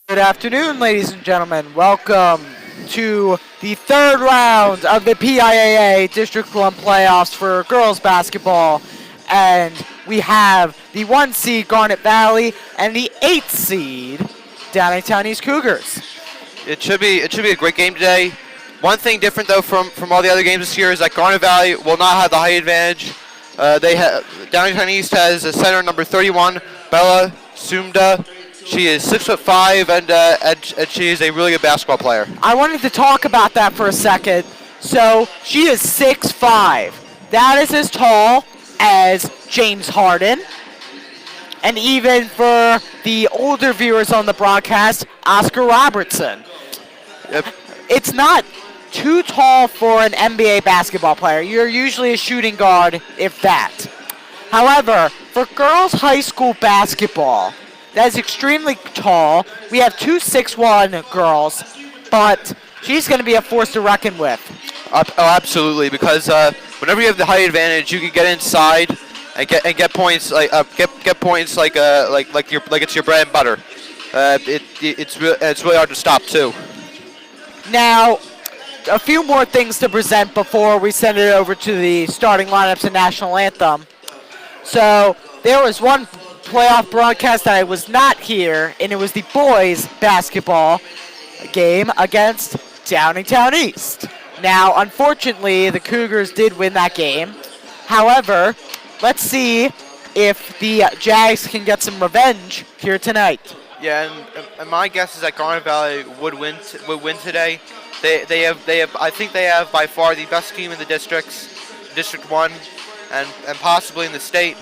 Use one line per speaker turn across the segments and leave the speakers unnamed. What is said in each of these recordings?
Good afternoon, ladies and gentlemen. Welcome to the third round of the PIAA District 1 playoffs for girls basketball. And we have the 1 seed Garnet Valley and the 8th seed Downingtown East Cougars.
It should be a great game today. One thing different though from all the other games this year is that Garnet Valley will not have the height advantage. Downingtown East has a center number 31, Bella Sumda. She is 6'5" and she is a really good basketball player.
I wanted to talk about that for a second. So she is 6'5". That is as tall as James Harden. And even for the older viewers on the broadcast, Oscar Robertson.
Yep.
It's not too tall for an NBA basketball player. You're usually a shooting guard, if that. However, for girls high school basketball, that is extremely tall. We have two 6'1" girls, but she's going to be a force to reckon with.
Oh, absolutely, because whenever you have the height advantage, you can get inside and get points like it's your bread and butter. It's really hard to stop too.
Now, a few more things to present before we send it over to the starting lineups and national anthem. So there was one playoff broadcast that I was not here, and it was the boys basketball game against Downingtown East. Now, unfortunately, the Cougars did win that game. However, let's see if the Jags can get some revenge here tonight.
Yeah, and my guess is that Garnet Valley would win today. They have I think they have by far the best team in the District 1, and possibly in the state.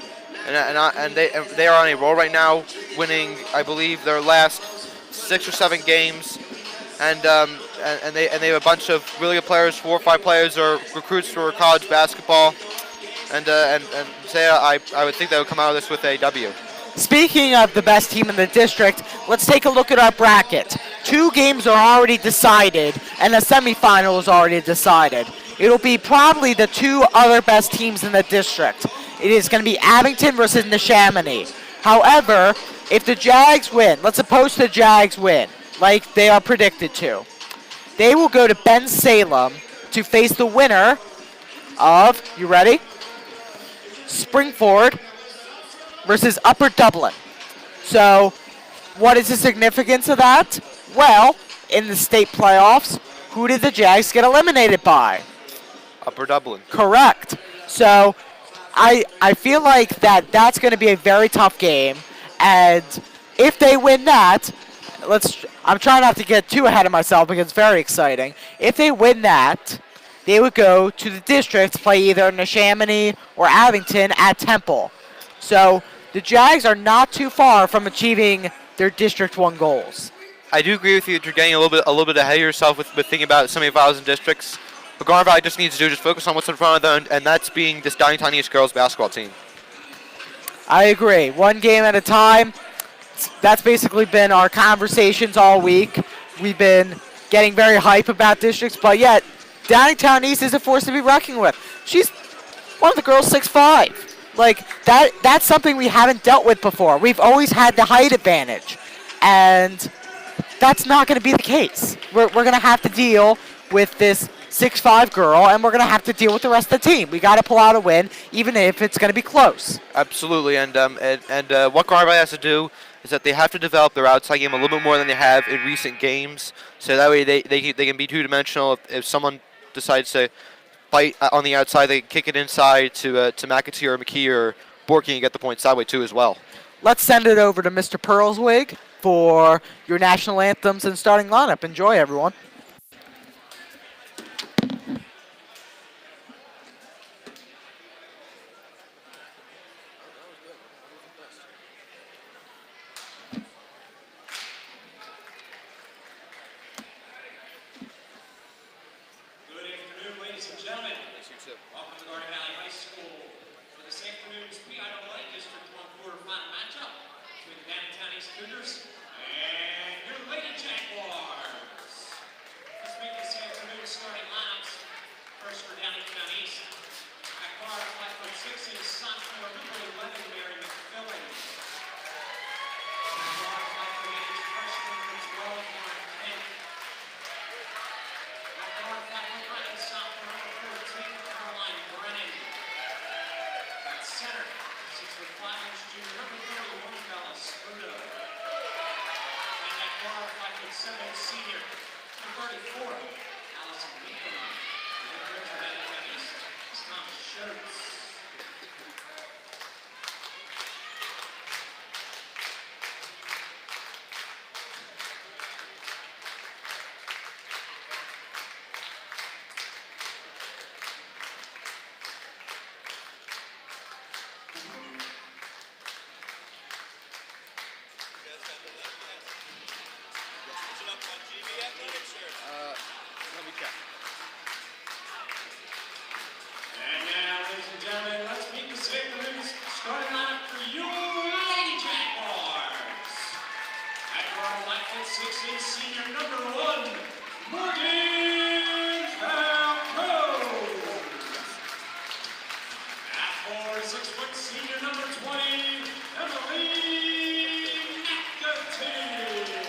And they are on a roll right now, winning I believe their last 6 or 7 games, and they have a bunch of really good players, 4 or 5 players are recruits for college basketball, and say I would think they would come out of this with a W.
Speaking of the best team in the district, let's take a look at our bracket. 2 games are already decided, and the semifinal is already decided. It'll be probably the 2 other best teams in the district. It is going to be Abington versus Neshaminy. However, if the Jags win, let's suppose the Jags win, like they are predicted to, they will go to Ben Salem to face the winner of, you ready? Springford versus Upper Dublin. So, what is the significance of that? Well, in the state playoffs, who did the Jags get eliminated by?
Upper Dublin.
Correct. So, I feel like that's going to be a very tough game, and if they win that, I'm trying not to get too ahead of myself because it's very exciting. If they win that, they would go to the district to play either Neshaminy or Abington at Temple. So the Jags are not too far from achieving their District 1 goals.
I do agree with you that you're getting a little bit ahead of yourself with thinking about semifinals and districts. What Garnet Valley just needs to do is just focus on what's in front of them, and that's being this Downingtown East girls basketball team.
I agree. One game at a time. That's basically been our conversations all week. We've been getting very hype about districts, but yet Downingtown East is a force to be reckoned with. She's one of the girls 6'5". Like, that's something we haven't dealt with before. We've always had the height advantage, and that's not going to be the case. We're going to have to deal with this 6'5" girl, and we're going to have to deal with the rest of the team. We got to pull out a win, even if it's going to be close.
Absolutely, and what Garnet Valley has to do is that they have to develop their outside game a little bit more than they have in recent games, so that way they can be two-dimensional. If someone decides to fight on the outside, they can kick it inside to McAtee or McKee or Borky and get the point sideway too as well.
Let's send it over to Mr. Pearlswig for your national anthems and starting lineup. Enjoy, everyone.
Let me check.
And now, ladies and gentlemen, let's meet the Sabres. Starting lineup for your Lady Jaguars. At guard, 5'6" senior number 1, Morgan Falcone. At 4'6" senior number 20, Emily McAtee.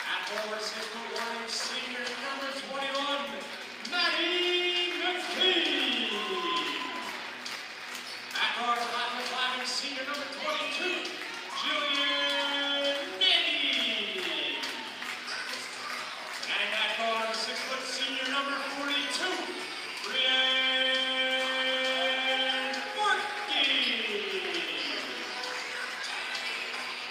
At 4'6" senior number 21, Maddie McKee. At guard, 5'5" senior number 22, Jillian Nitty. And at guard, 6' senior number 42, Brianne Borky.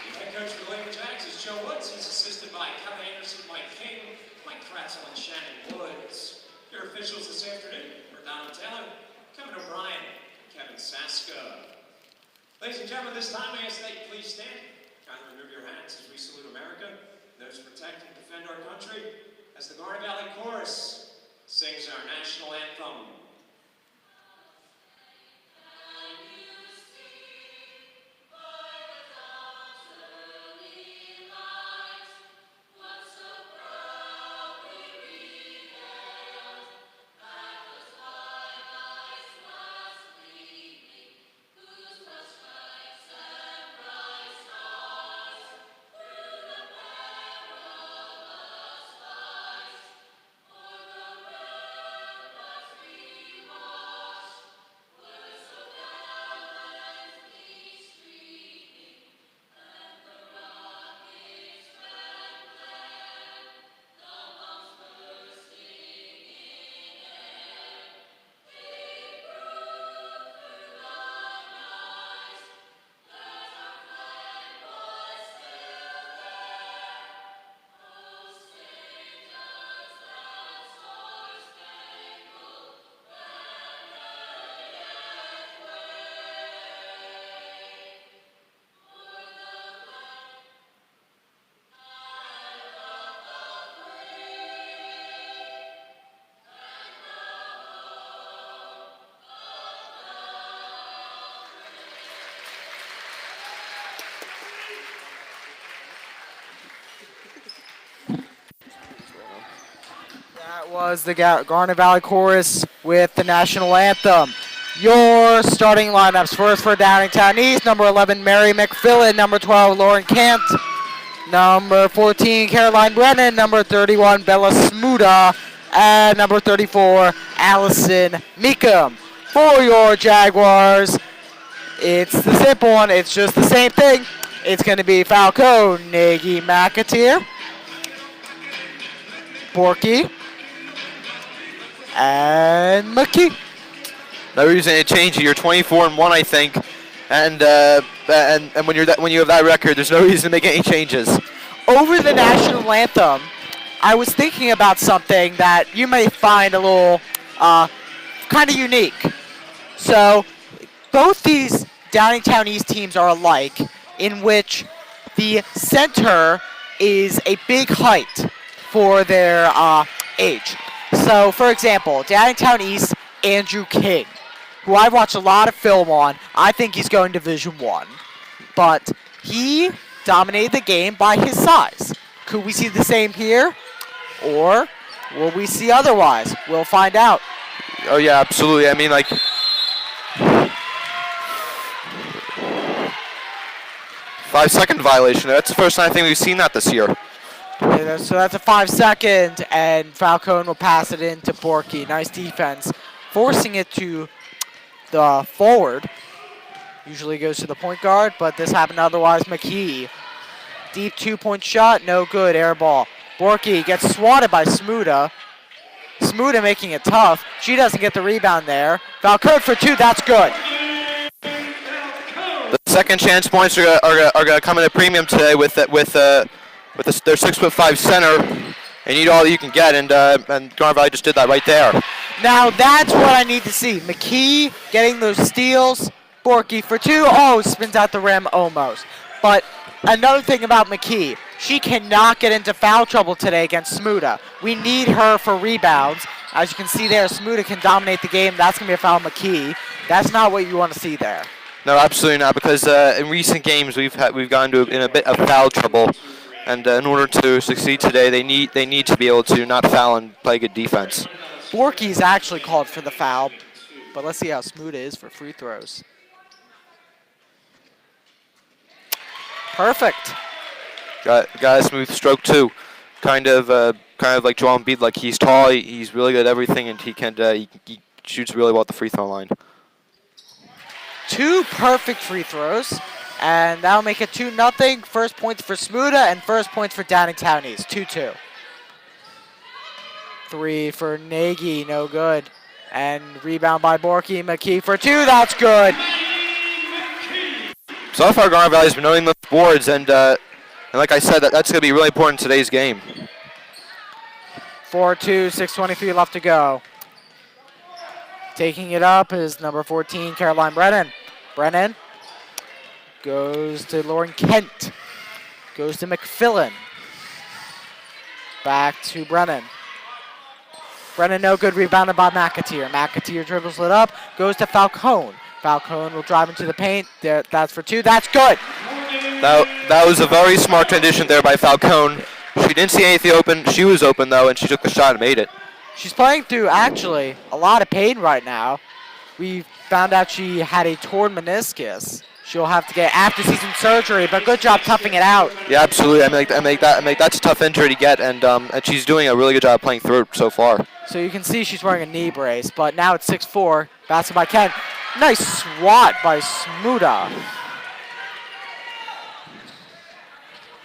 The head coach for the Lady Jags is Joe Woods. He's assisted by Kevin Anderson, Mike King, Mike Kratzel, and Shannon Woods. Your officials this afternoon are Downingtown, Kevin O'Brien, and Kevin Saska. Ladies and gentlemen, this time I ask that you please stand. Kindly remove your hats as we salute America, those who protect and defend our country, as the Garnet Valley Chorus sings our national anthem.
That was the Garnet Valley Chorus with the national anthem. Your starting lineups: first for Downingtown East, number 11, Mary McFillin, number 12, Lauren Kant, number 14, Caroline Brennan, number 31, Bella Smuda, and number 34, Allison Meekum. For your Jaguars, it's the simple one. It's just the same thing. It's going to be Falcone, Nagy McAteer, Borky, and McKee.
No reason to change it. You're 24-1, I think, and when you have that record, there's no reason to make any changes.
Over the national anthem, I was thinking about something that you may find a little kind of unique. So, both these Downingtown East teams are alike, in which the center is a big height for their age. So, for example, Downingtown East, Andrew King, who I watched a lot of film on. I think he's going Division I. But he dominated the game by his size. Could we see the same here? Or will we see otherwise? We'll find out.
Oh, yeah, absolutely. I mean, like, 5-second violation. That's the first time I think we've seen that this year.
Yeah, so that's a 5-second, and Falcone will pass it in to Borky. Nice defense, forcing it to the forward. Usually goes to the point guard, but this happened otherwise. McKee Deep 2-point shot, no good, air ball. Borky gets swatted by Smuda. Smuda making it tough. She doesn't get the rebound there. Falcone for 2, that's good.
The second chance points are gonna come in a premium today with their 6'5" center. They need all that you can get, and Garnet Valley just did that right there.
Now that's what I need to see. McKee getting those steals. Borky for 2. Oh, spins out the rim almost. But another thing about McKee, she cannot get into foul trouble today against Smuda. We need her for rebounds. As you can see there, Smuda can dominate the game. That's going to be a foul on McKee. That's not what you want to see there.
No, absolutely not, because in recent games we've gone in a bit of foul trouble, and in order to succeed today, they need to be able to not foul and play good defense.
Borky's actually called for the foul, but let's see how Smuda is for free throws. Perfect.
Got a smooth stroke too, kind of like Joel Embiid. Like he's tall, he's really good at everything, and he shoots really well at the free throw line.
2 perfect free throws, and that'll make it 2-0. First points for Smuda and first points for Downingtown East. 2-2. 3 for Nagy, no good, and rebound by Borky. McKee for 2, that's good.
So far, Garnet Valley's been owning the boards, and like I said, that's going to be really important in today's game.
4-2, 6:23 left to go. Taking it up is number 14, Caroline Brennan. Brennan goes to Lauren Kent. Goes to McFillin. Back to Brennan. Brennan no good, rebounded by McAteer. McAteer dribbles it up, goes to Falcone. Falcone will drive into the paint. That's for 2, that's good.
That was a very smart transition there by Falcone. She didn't see anything open. She was open, though, and she took the shot and made it.
She's playing through, actually, a lot of pain right now. We found out she had a torn meniscus. She'll have to get after-season surgery, but good job toughing it out.
Yeah, absolutely. That's a tough injury to get, and she's doing a really good job playing through it so far.
So you can see she's wearing a knee brace, but now it's 6-4. Basket by Kent. Nice swat by Smuda.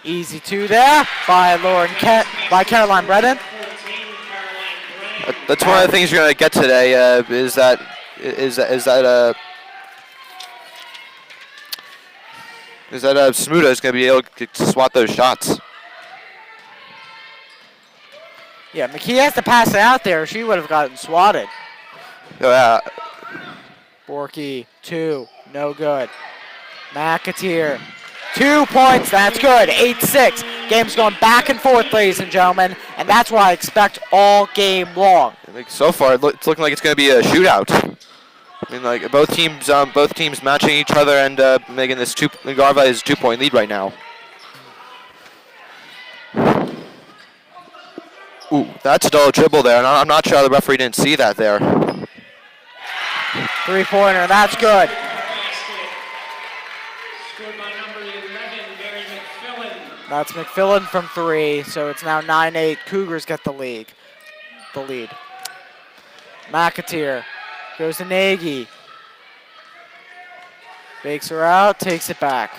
Easy 2 there by Lauren Kent, by Caroline Brennan.
That's one of the things you're going to get today. Is that Smuda is going to be able to swat those shots.
Yeah, McKee has to pass it out there. She would have gotten swatted.
Oh, yeah.
Borky, 2, no good. McAteer, 2 points, that's good. 8-6. Game's going back and forth, ladies and gentlemen, and that's what I expect all game long.
So far, it's looking like it's going to be a shootout. I mean, like both teams matching each other and making this Garnet Valley's 2-point lead right now. Ooh, that's a double dribble there, and I'm not sure how the referee didn't see that there.
3-pointer, that's good.
Scored by number 11, Mary McFillin.
That's McFillin from 3, so it's now 9-8. Cougars get the lead. McAteer goes to Nagy. Fakes her out, takes it back.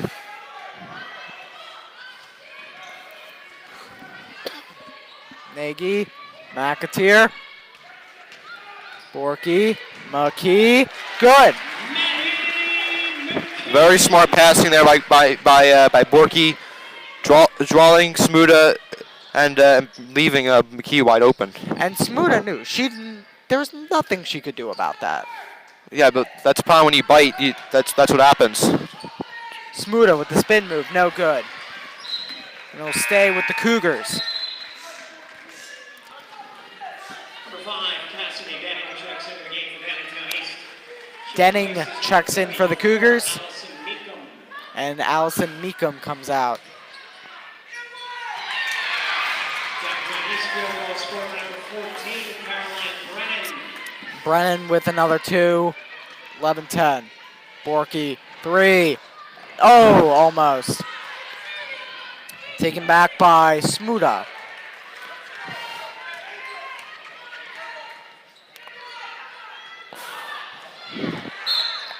Nagy, McAteer, Borky, McKee, good.
Very smart passing there by Borky, drawing Smuda and leaving McKee wide open.
And Smuda knew there was nothing she could do about that.
Yeah, but that's the problem when you bite. That's what happens.
Smuda with the spin move, no good. And it'll stay with the Cougars.
Number 5, Cassidy Denning checks in the game for Downingtown East.
Denning checks in for the Cougars,
Allison Meekum.
and Allison Meekum comes out.
Downingtown East field goal scored by number 14, Caroline Brennan.
Brennan with another 2, 11-10. Borky, 3. Oh, almost. Taken back by Smuda.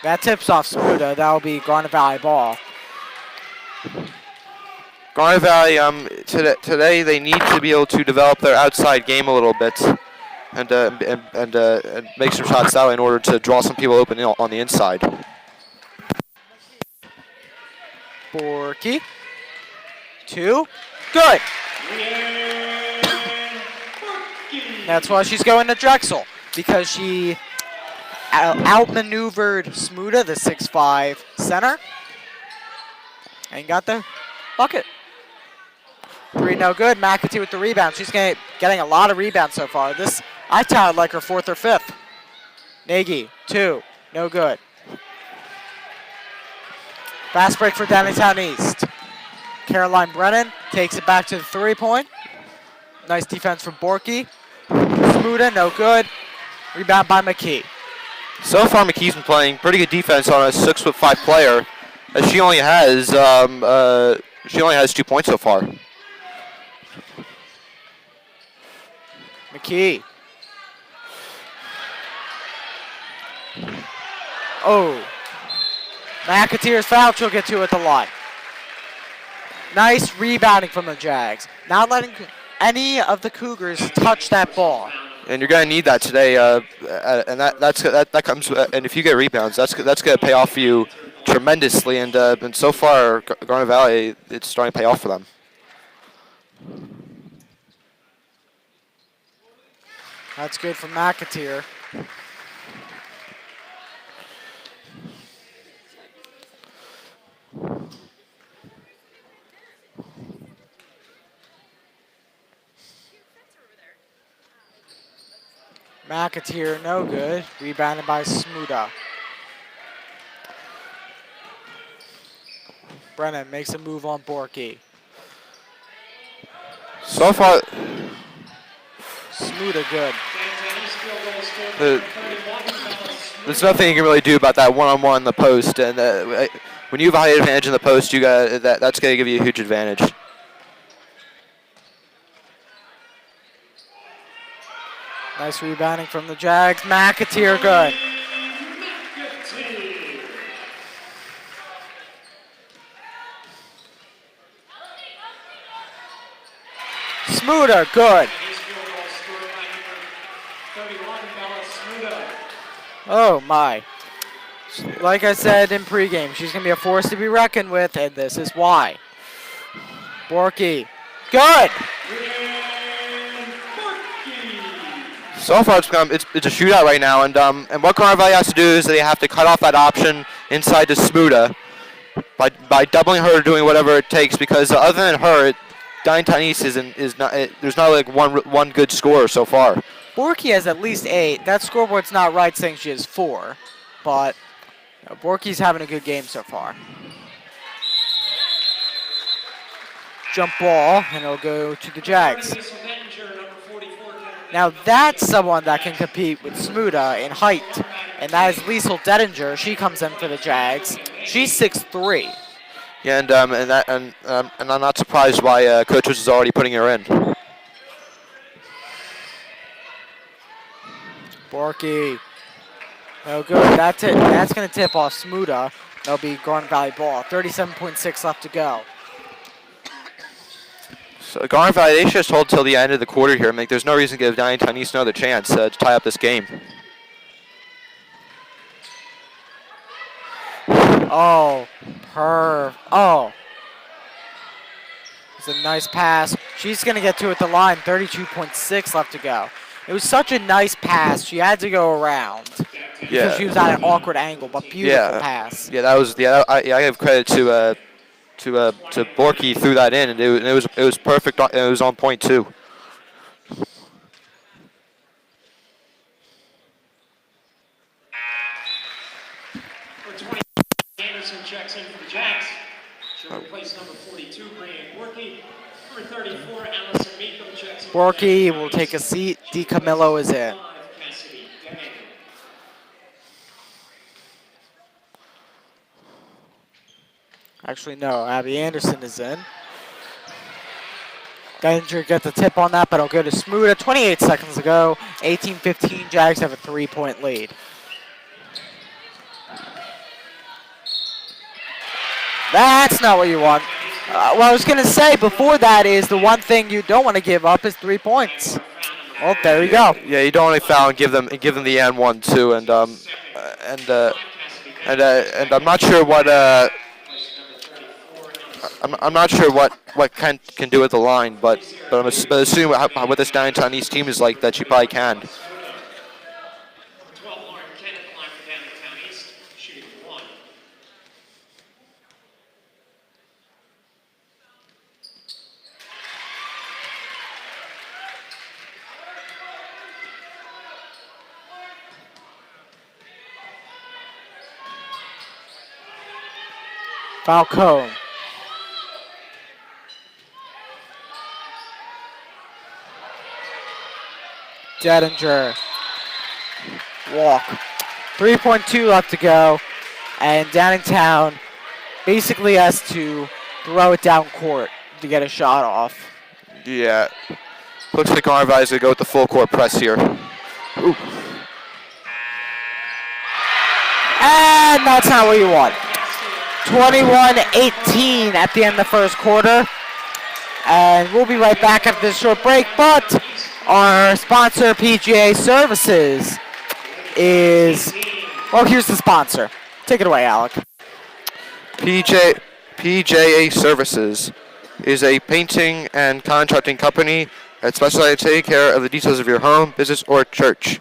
That tips off Smuda. That'll be Garnet Valley ball.
Garnet Valley, today they need to be able to develop their outside game a little bit and make some shots that way in order to draw some people open on the inside.
Borky. 2. Good. That's why she's going to Drexel, because she outmaneuvered Smuda, the 6'5" center, and got the bucket. 3 no good. McAtee with the rebound. She's getting a lot of rebounds so far. I counted like her 4th or 5th. Nagy, 2, no good. Fast break for Downingtown East. Caroline Brennan takes it back to the 3-point. Nice defense from Borky. Smuda, no good. Rebound by McKee.
So far, McKee's been playing pretty good defense on a 6'5" player, as she only has 2 points so far.
McKee. Oh. McAteer's foul. She'll get 2 at the line. Nice rebounding from the Jags. Not letting any of the Cougars touch that ball.
And you're going to need that today, and that comes. And if you get rebounds, that's going to pay off for you tremendously. And so far, Garnet Valley, it's starting to pay off for them.
That's good from McAteer. McAteer, no good. Rebounded by Smuda. Brennan makes a move on Borky.
So far,
Smuda good.
there's nothing you can really do about that one-on-one in the post. And when you have a height advantage in the post, that's going to give you a huge advantage.
Nice rebounding from the Jags. McAteer good. Smuda good. Oh my. Like I said in pregame, she's going to be a force to be reckoned with, and this is why. Borky. Good.
So far, it's a shootout right now, and what Garnet Valley has to do is they have to cut off that option inside to Smuda by doubling her or doing whatever it takes, because other than her, Downingtown East is not. There's not like one good scorer so far.
Borky has at least 8. That scoreboard's not right saying she has 4, but Borky's having a good game so far. Jump ball, and it'll go to the Jags. Now that's someone that can compete with Smuda in height, and that is Liesl Dettinger. She comes in for the Jags. She's 6'3".
Yeah, and I'm not surprised why Coach was already putting her in.
Borky. No good. That's it. That's going to tip off Smuda. That'll be Garnet Valley ball. 37.6 left to go.
So Garnet Valley, they should just hold till the end of the quarter here. There's no reason to give Downingtown East another chance to tie up this game.
Oh, oh. It's a nice pass. She's going to get 2 at the line. 32.6 left to go. It was such a nice pass. She had to go around.
Yeah.
Because she was at an awkward angle, but beautiful pass.
Yeah, that was. Yeah, I give credit to Borky threw that in, and it was perfect. It was on point too.
Anderson checks in for the Jacks. She'll replace number 42, Brian Borky. Number 34, Allison Meekum checks in.
Borky will take a seat. DiCamillo is in. Actually, no. Abby Anderson is in. Danger get the tip on that, but it'll go to Smuda. 28 seconds to go. 18-15. Jags have a 3-point lead. That's not what you want. What I was going to say before that is the one thing you don't want to give up is 3 points. Well, there you go.
Yeah, you don't only foul and give them the and one too, and and I'm not sure what I'm not sure what Kent can do at the line, but I'm assuming what this Downingtown East team is like that she probably can.
12 Lauren Kenneth line for Downingtown East, shooting 1.
Falcone. Dedinger. Walk. 3.2 left to go. And Downingtown basically has to throw it down court to get a shot off.
Yeah, looks like Garnet Valley's gonna go with the full court press here. Ooh.
And that's not what you want. 21-18 at the end of the first quarter. And we'll be right back after this short break. But our sponsor, PGA Services, is... Well, here's the sponsor. Take it away, Alec.
PJA Services is a painting and contracting company that specializes in taking care of the details of your home, business, or church.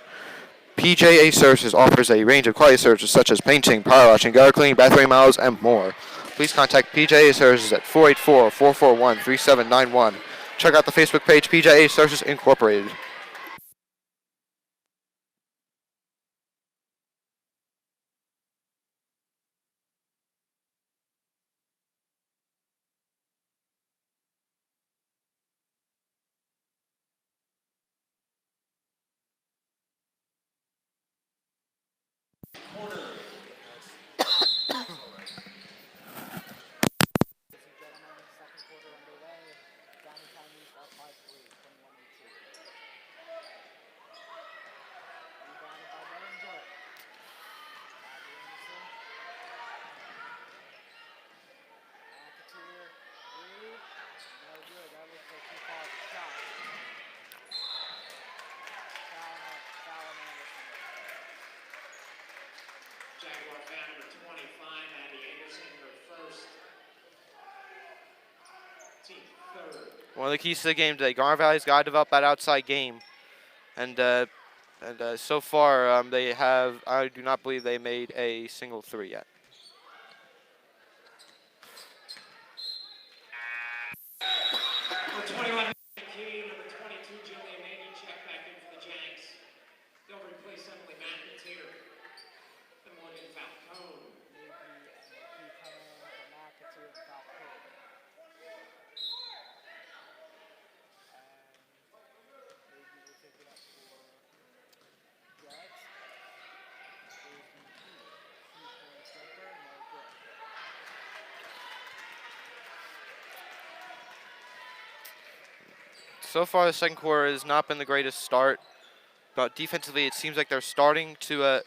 PJA Services offers a range of quality services such as painting, power washing, gutter cleaning, bathroom remodels, and more. Please contact PJA Services at 484-441-3791. Check out the Facebook page PJA Services Incorporated.
Jaguar foul number 25, Abby Anderson, her first. Team third.
One of the keys to the game today, Garnet Valley's got to develop that outside game. And so far, they have, I do not believe they made a single three yet.
Number 21, Key, number 22, Jillian Nagy, check back in for the Jags. They'll replace Emily McIntyre. And Morgan Falcone.
So far, the second quarter has not been the greatest start, but defensively, it seems like they're starting to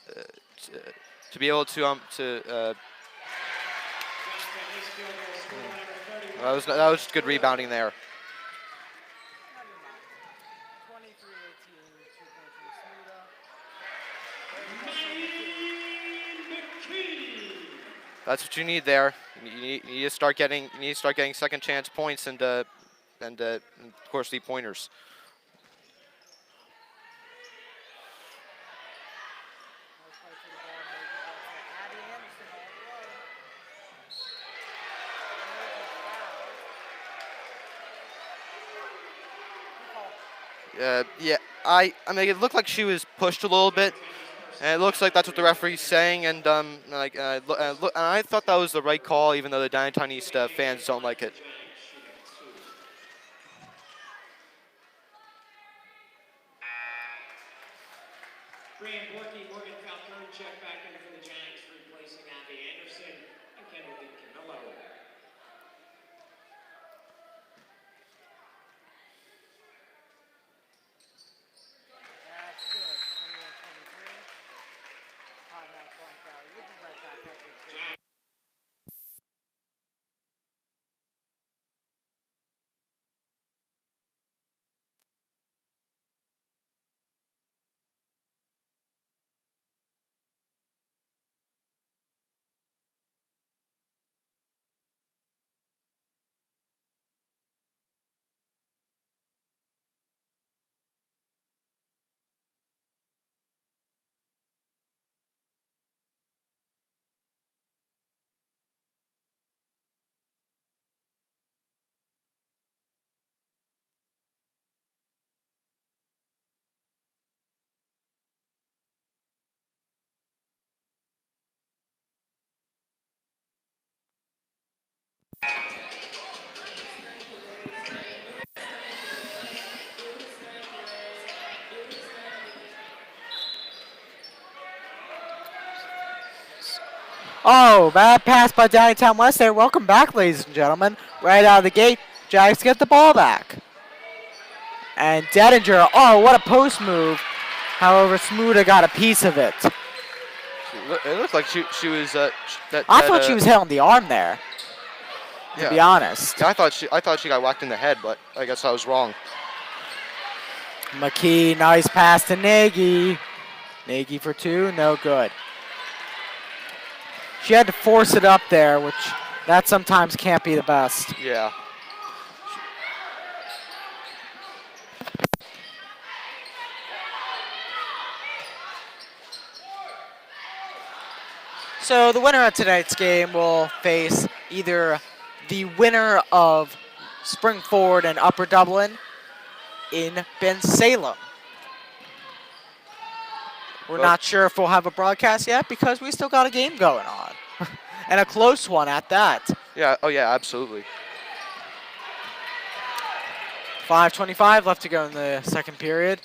be able to that was good rebounding there. That's what you need there. You need to start getting second chance points and of course the pointers. Yeah, I mean, it looked like she was pushed a little bit, and it looks like that's what the referee's saying. And I thought that was the right call, even though the Downingtown East fans don't like it.
Brian Borky, Morgan Falcone, check back in for the Jags, replacing Abby Anderson and Kendall Camillo.
That's good. 21-23. Timeout, Garnet Valley. We'll be right back after this. Oh, bad pass by Downingtown West there. Welcome back, ladies and gentlemen. Right out of the gate, Jags get the ball back. And Dedinger, oh, what a post move. However, Smuda got a piece of it.
It looked like she was.
I thought she was hit on the arm there, to be honest.
Yeah, I thought she got whacked in the head, but I guess I was wrong.
McKee, nice pass to Nagy. Nagy for 2, no good. She had to force it up there, which that sometimes can't be the best.
Yeah.
So the winner of tonight's game will face either the winner of Spring Ford and Upper Dublin in Bensalem. We're not sure if we'll have a broadcast yet because we still got a game going on. And a close one at that.
Yeah, oh yeah, absolutely.
5:25 left to go in the second period.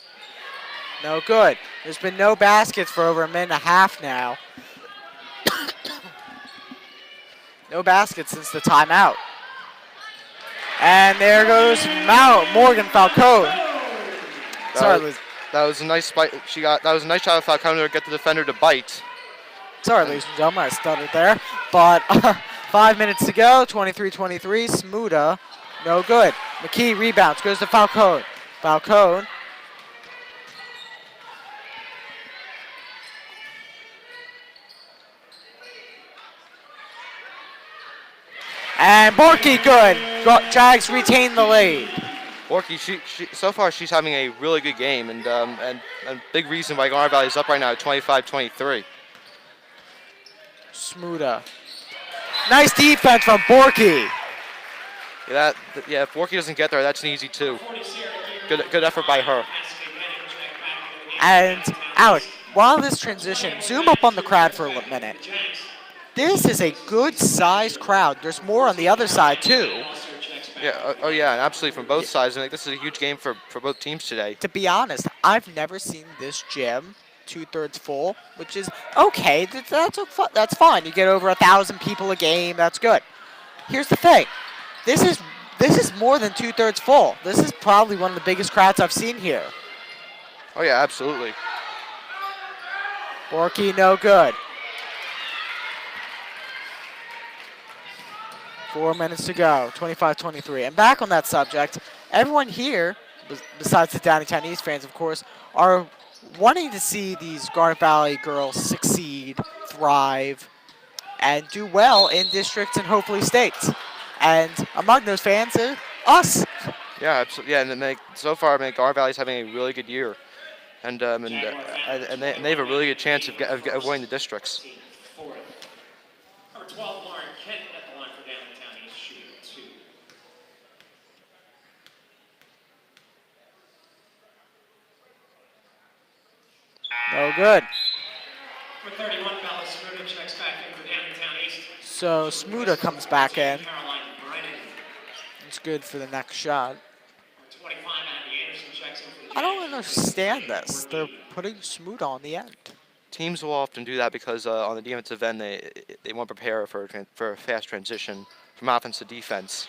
No good. There's been no baskets for over a minute and a half now. No baskets since the timeout. And there goes Morgan Falcone. Sorry, Liz.
That was a nice spike. That was a nice shot of Falcone to get the defender to bite.
Sorry, ladies and gentlemen, I stuttered there. But 5 minutes to go, 23-23, Smuda, no good. McKee rebounds, goes to Falcone. Falcone. And Borky, good. Jags retain the lead.
Borky, so far she's having a really good game, and big reason why Garnet Valley is up right now at 25-23.
Smuda. Nice defense from Borky.
Yeah, if Borky doesn't get there, that's an easy 2. Good effort by her.
And Alec, while this transition, zoom up on the crowd for a minute. This is a good-sized crowd. There's more on the other side, too.
Yeah, oh yeah, and absolutely from both sides. I think this is a huge game for both teams today.
To be honest, I've never seen this gym 2/3 full, which is okay. That's fine. You get over 1,000 people a game. That's good. Here's the thing. This is more than 2/3 full. This is probably one of the biggest crowds I've seen here.
Oh yeah, absolutely.
Borky, no good. 4 minutes to go, 25-23. And back on that subject, everyone here, besides the Downingtown East fans, of course, are wanting to see these Garnet Valley girls succeed, thrive, and do well in districts and hopefully states. And among those fans, us.
Yeah, absolutely. Yeah, and so far, Garnet Valley is having a really good year, and they have a really good chance of winning the districts.
Number 12, Lauren Kent at the line for Downingtown East, shooting 2.
No good.
For 31, Bella Smuda checks back in for Downingtown East.
So Smuda comes back in.
Caroline Brennan.
It's good for the next shot.
For 25, Andy Anderson checks in for the
I don't understand this. They're putting Smuda on the end.
Teams will often do that because on the defensive end, they want to prepare for a fast transition from offense to defense,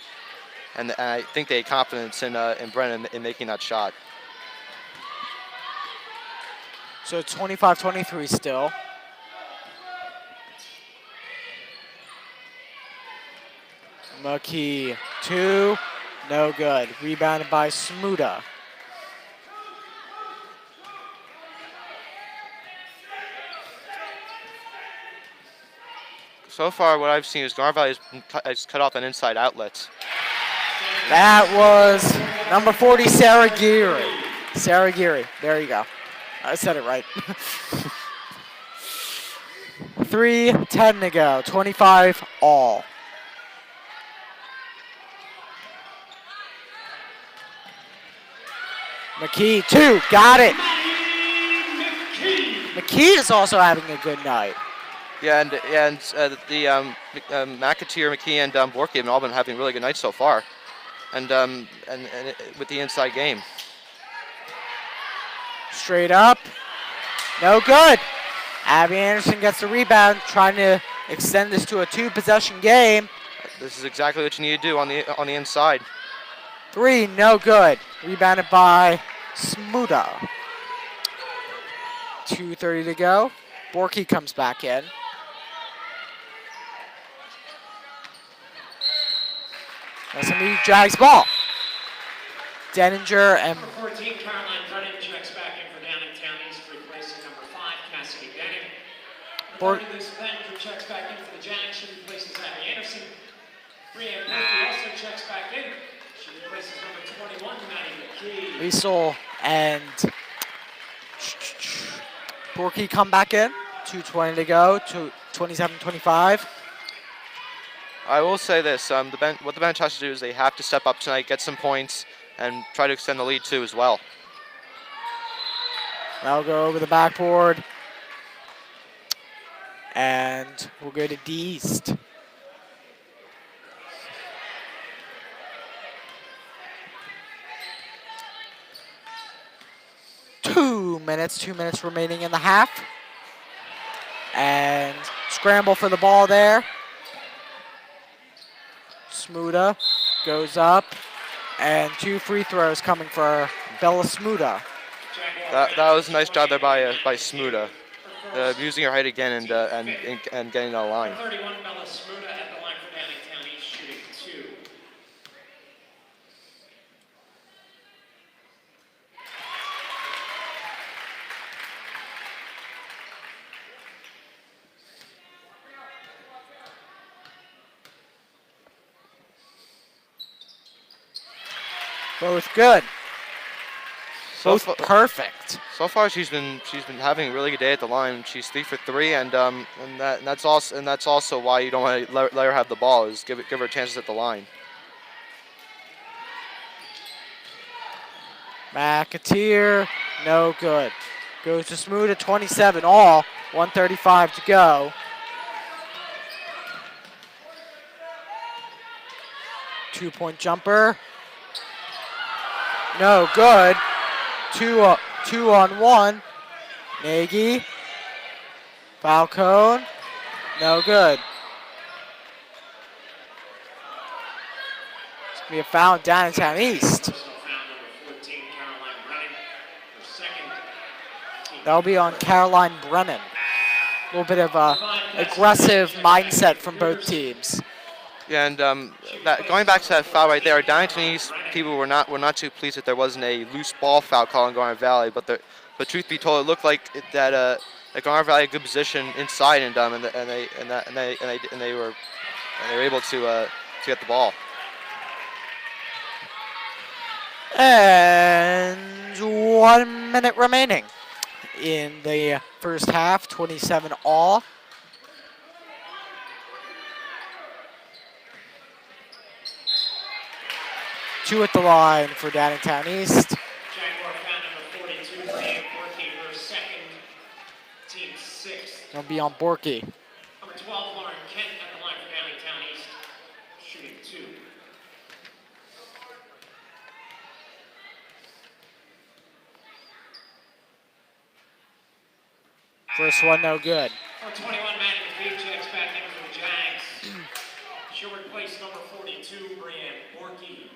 and I think they had confidence in Brennan in making that shot.
So 25-23 still. McKee, 2, no good. Rebounded by Smuda.
So far, what I've seen is Garnet Valley has cut off an inside outlet.
That was number 40, Sarah Geary. Sarah Geary, there you go. I said it right. 3:10 to go, 25 all. McKee, 2, got it. McKee is also having a good night.
Yeah, and the McAteer, McKee, and Borky have all been having really good nights so far, and with the inside game.
Straight up, no good. Abby Anderson gets the rebound, trying to extend this to a 2-possession game.
This is exactly what you need to do on the inside.
3, no good. Rebounded by Smuda. 2:30 to go. Borky comes back in. SMU Jags ball. Denninger and
Number 14, Caroline Brennan checks back in for Downingtown East, replacing number 5, Cassidy Bennett.
Bor-
30, Lisa Benninger checks back in for the Jags. She replaces Abby Anderson. Brianne Murphy also checks back in. She replaces number 21, Maddie McKee.
Liesel and Borky come back in. 2:20 to go. 27-25.
I will say this: what the bench has to do is they have to step up tonight, get some points, and try to extend the lead too as well.
That'll go over the backboard. And we'll go to D East. Two minutes remaining in the half. And scramble for the ball there. Smuda goes up. And 2 free throws coming for Bella Smuda.
That was a nice job there by Smuda, using her height again and getting on the line.
31, Bella Smuda at the line for Downingtown East, shooting 2.
Both good.
So
Both perfect.
So far, she's been having a really good day at the line. She's 3 for 3, and that's also why you don't want to let her have the ball. Is give her chances at the line.
McAteer, no good. Goes to Smuda, 27 all. 1:35 to go. Two-point jumper. No good. Two on one. Nagy. Falcone. No good. It's going to be a foul in Downingtown East.
Personal foul number 14, Caroline Brennan. Her second.
That'll be on Caroline Brennan. A little bit of a aggressive mindset from both teams.
Yeah, and going back to that foul right there, Downingtown East people were not too pleased that there wasn't a loose ball foul call in Garnet Valley. But truth be told, it looked like that Garnet Valley had a good position inside, and they were able to get the ball.
And 1 minute remaining in the first half. 27 all. Two at the line for Downingtown East.
Jaguar foul number 42, Brianne Borky, her second, team 6th.
It'll be on Borky.
Number 12, Lauren Kent at the line for Downingtown East, shooting 2.
First one, no good.
Number 21, Maddie McKee checks back in for the Jags. She'll replace number 42, Brianne Borky.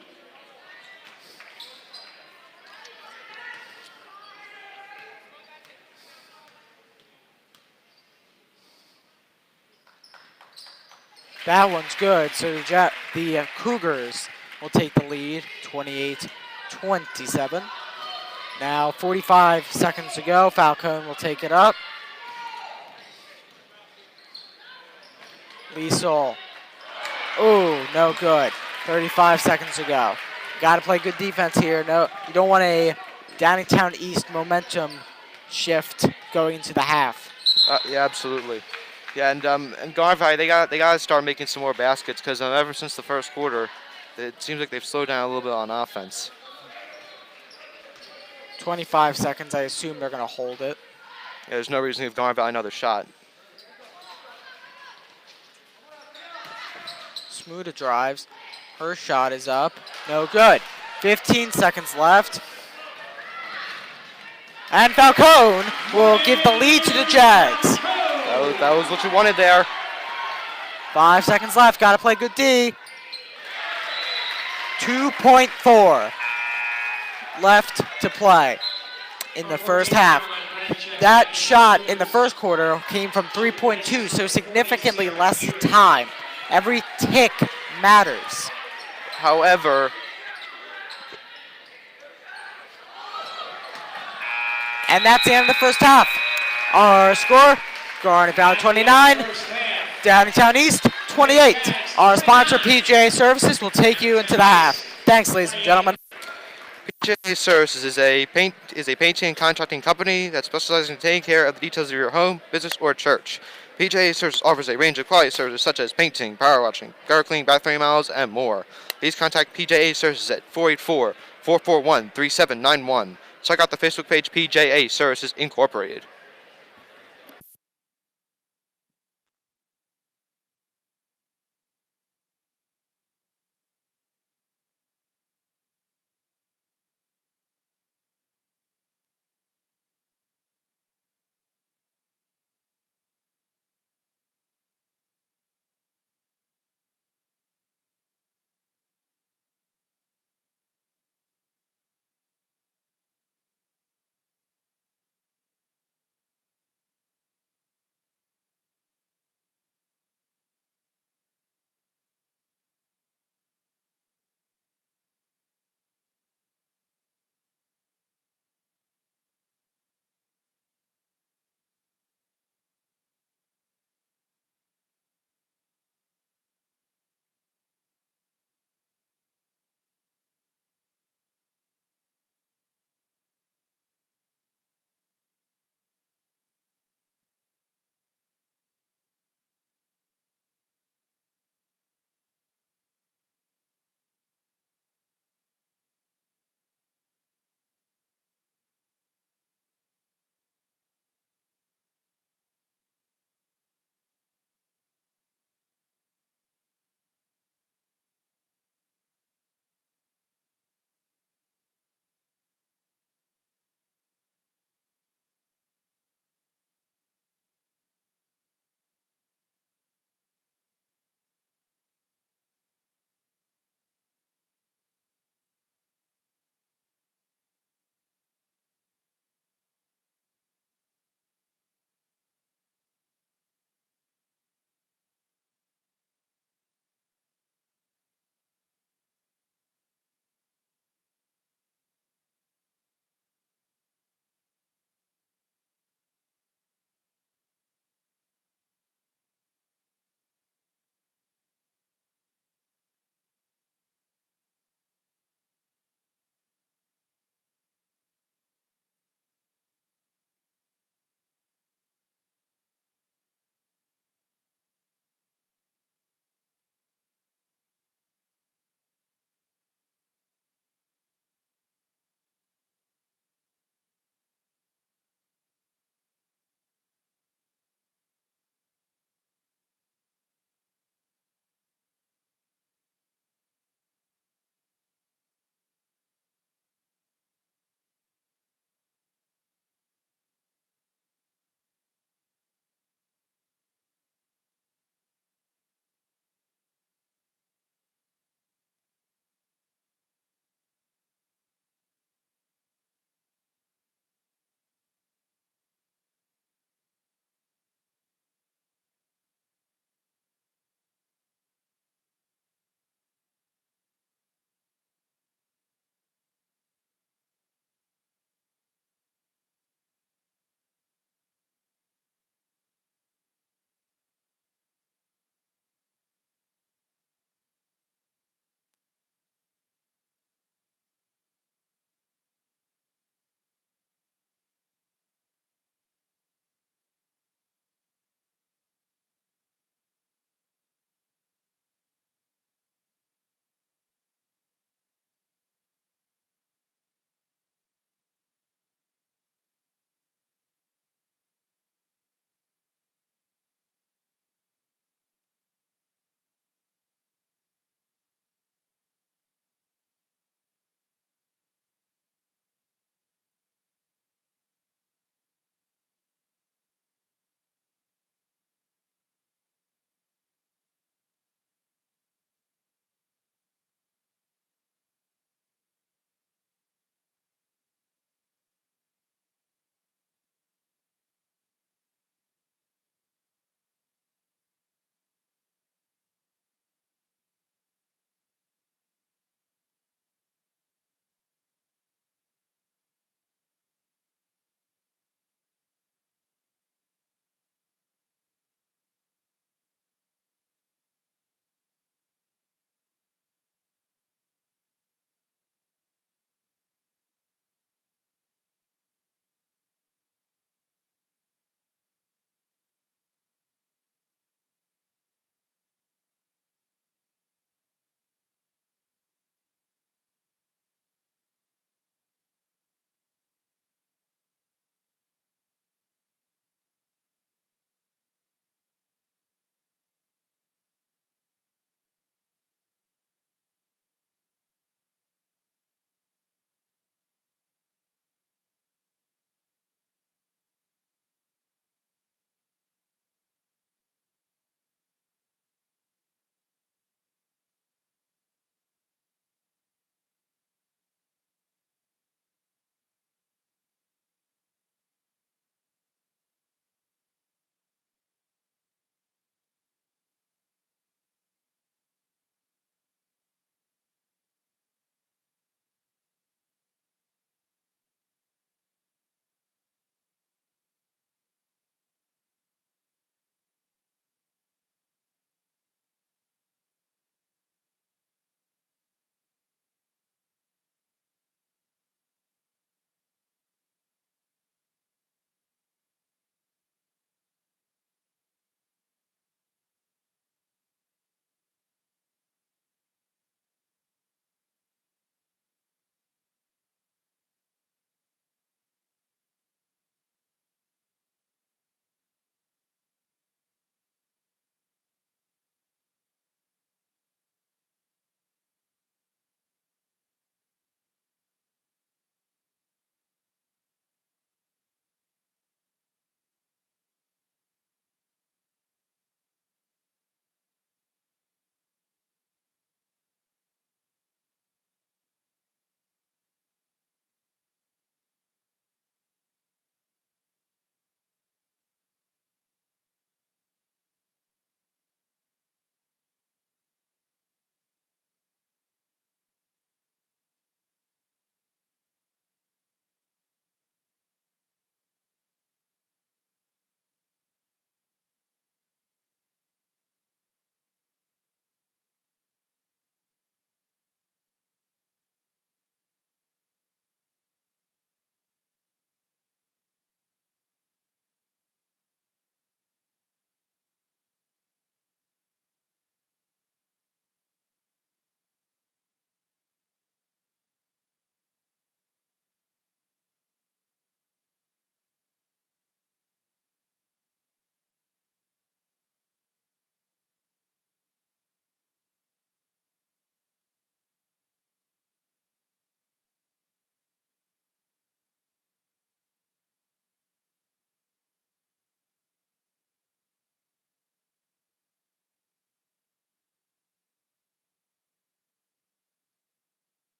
That one's good. So the Cougars will take the lead, 28-27. Now 45 seconds to go. Falcone will take it up. Liesel. Oh, no good. 35 seconds to go. Got to play good defense here. No, you don't want a Downingtown East momentum shift going into the half.
Yeah, absolutely. Yeah, and Garnet Valley, they got to start making some more baskets because ever since the first quarter, it seems like they've slowed down a little bit on offense.
25 seconds. I assume they're going to hold it.
Yeah, there's no reason to give Garnet Valley another shot.
Smuda drives. Her shot is up. No good. 15 seconds left. And Falcone will give the lead to the Jags.
That was what you wanted there.
5 seconds left. Got to play good D. 2.4 left to play in the first half. That shot in the first quarter came from 3.2, so significantly less time. Every tick matters.
However,
And that's the end of the first half. Our score, Garnet Valley 29, Downingtown East 28. Our sponsor, PGA Services, will take you into the half. Thanks, ladies and gentlemen.
PGA Services is a painting and contracting company that specializes in taking care of the details of your home, business, or church. PGA Services offers a range of quality services such as painting, power washing, gutter cleaning, bathroom remodels, and more. Please contact PGA Services at 484-441-3791. Check out the Facebook page PGA Services Incorporated.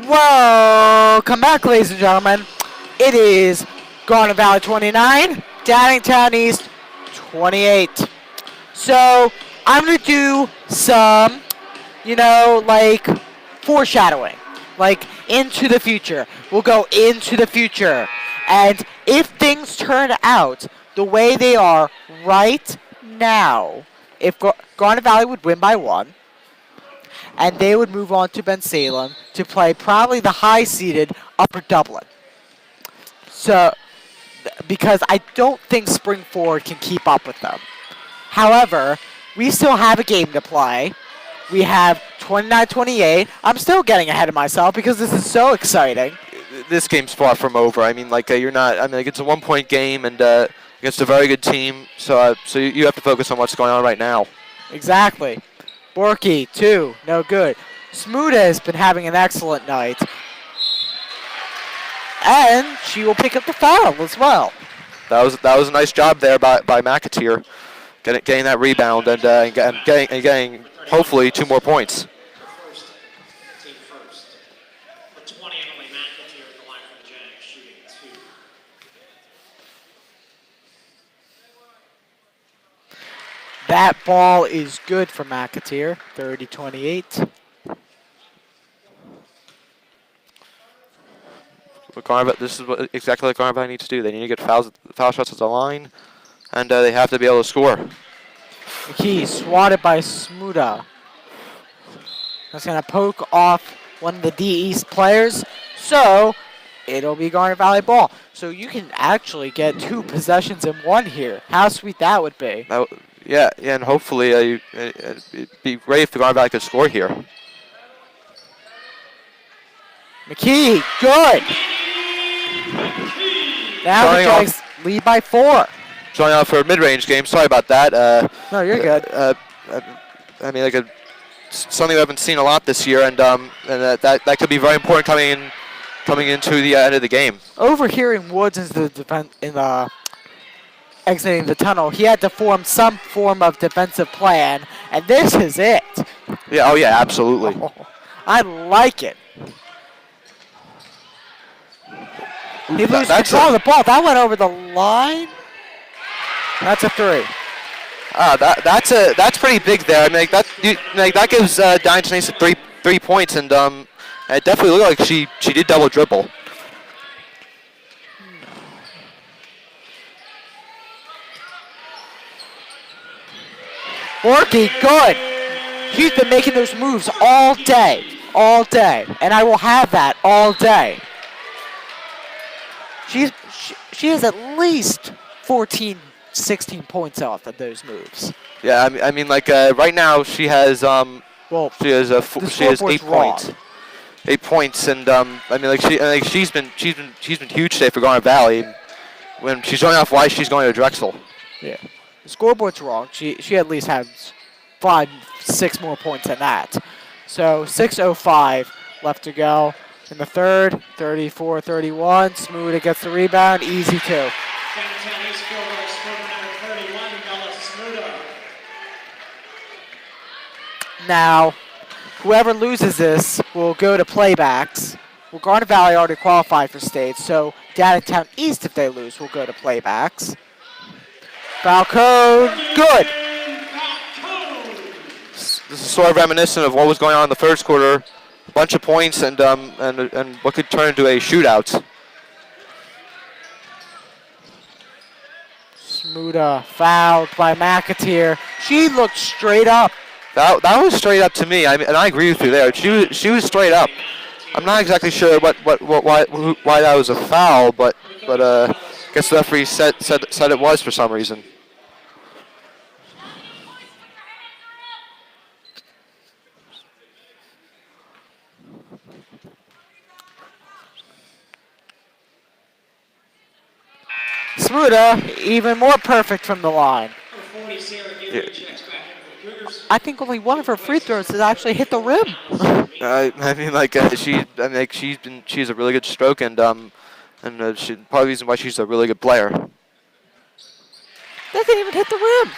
Welcome back, ladies and gentlemen. It is Garnet Valley 29, Downingtown East 28. So I'm going to do some, like foreshadowing, like into the future. We'll go into the future. And if things turn out the way they are right now, if Garnet Valley would win by 1, and they would move on to Ben Salem to play probably the high-seeded Upper Dublin. So, because I don't think Spring Forward can keep up with them. However, we still have a game to play. We have 29-28. I'm still getting ahead of myself because this is so exciting.
This game's far from over. I mean, like you're not. I mean, like it's a 1-point game and against a very good team. So you have to focus on what's going on right now.
Exactly. Borky, 2, no good. Smuda has been having an excellent night. And she will pick up the foul as well.
That was a nice job there by McAteer, getting that rebound and getting hopefully 2 more points.
Team first. For 20, Emily McAteer at the line for the Jags, shooting 2.
That ball is good for McAteer, 30-28.
This is exactly what Garnet Valley needs to do. They need to get foul shots at the line, and they have to be able to score.
McKee swatted by Smuda. That's going to poke off one of the D East players, so it'll be Garnet Valley ball. So you can actually get 2 possessions in 1 here. How sweet that would be.
Yeah, and hopefully it'd be great if the Garnet Valley could score here.
McKee, good. Now the Jags lead by 4.
Showing out for a mid-range game. Sorry about that.
No, you're good.
I mean, like something we haven't seen a lot this year, and that could be very important coming into the end of the game.
Overhearing Woods exiting the tunnel, he had to form some form of defensive plan, and this is it.
Yeah. Oh yeah. Absolutely.
I like it. He loses control of the ball. That went over the line. That's a 3.
That's pretty big there. I mean, that gives Downingtown East 3 points, and it definitely looked like she did double dribble.
Borky, good. She's been making those moves all day, and I will have that all day. She has at least 14, 16 points off of those moves.
Yeah, I mean, like right now she has she has 8 points. 8 points, and I mean, like she's been huge today for Garnet Valley. When she's showing off why she's going to Drexel.
Yeah, the scoreboard's wrong. She at least has 5, 6 more points than that. So 6:05 left to go. In the third, 34-31. Smuda gets the rebound. Easy 2.
Downtown East field goal scorer number 31, Bella Smuda.
Now, whoever loses this will go to playbacks. Well, Garnet Valley already qualified for state, so Downingtown East, if they lose, will go to playbacks. Foul code, good.
This is sort of reminiscent of what was going on in the first quarter. Bunch of points and what could turn into a shootout.
Smuda fouled by McAteer. She looked straight up.
That was straight up to me. I mean, and I agree with you there. She was straight up. I'm not exactly sure why that was a foul, but I guess the referee said it was for some reason.
Smuda, even more perfect from the line.
Yeah.
I think only one of her free throws has actually hit the rim.
I mean, like she's a really good stroke, and she, part of the reason why she's a really good player.
They didn't even hit the rim.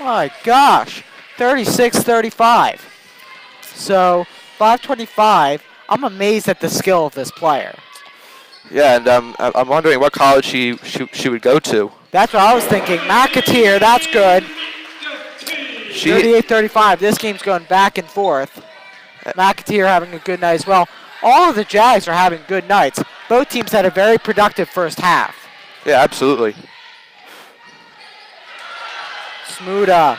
My gosh, 36-35. So 5:25 I'm amazed at the skill of this player.
Yeah, and I'm wondering what college she would go to.
That's what I was thinking. McAteer, that's good.
She
38-35. This game's going back and forth. McAteer having a good night as well. All of the Jags are having good nights. Both teams had a very productive first half.
Yeah, absolutely.
Smuda.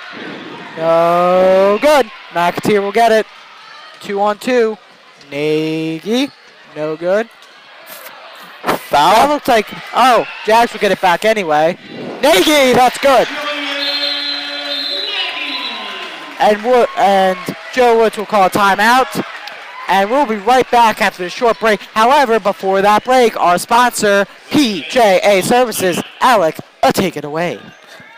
No good. McAteer will get it. 2-on-2. Nagy. No good. That
Foul.
looks like, oh, Jags will get it back anyway. Nagy, that's good. And Joe Woods will call a timeout. And we'll be right back after this short break. However, before that break, our sponsor, PJA Services. Alec, take it away.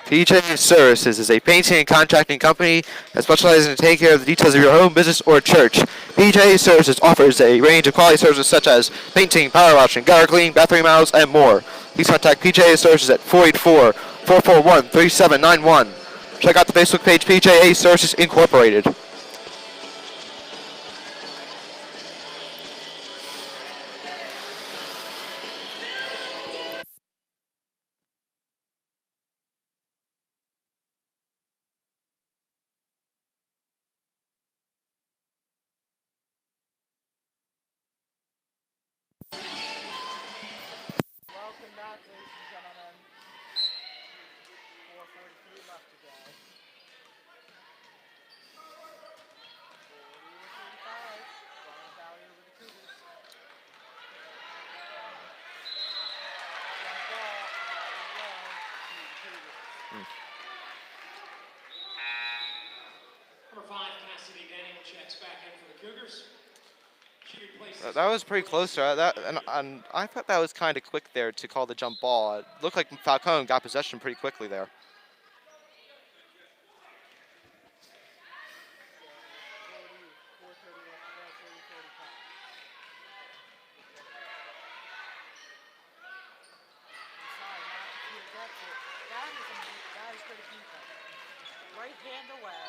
PJ Services is a painting and contracting company that specializes in taking care of the details of your home, business, or church. PJ Services offers a range of quality services such as painting, power washing, gutter cleaning, bathroom remodels, and more. Please contact PJ Services at 484-441-3791. Check out the Facebook page PJA Services Incorporated.
Welcome back, ladies and gentlemen. 4:43 left to go. 40-35. Garnet Valley over the Cougars. Jump ball. There we go.
Number 5, Cassidy Daniel checks back in for the Cougars. She replaces.
That was pretty close there. And I thought that was kind of quick there to call the jump ball. It looked like Falcone got possession pretty quickly there.
Right hand away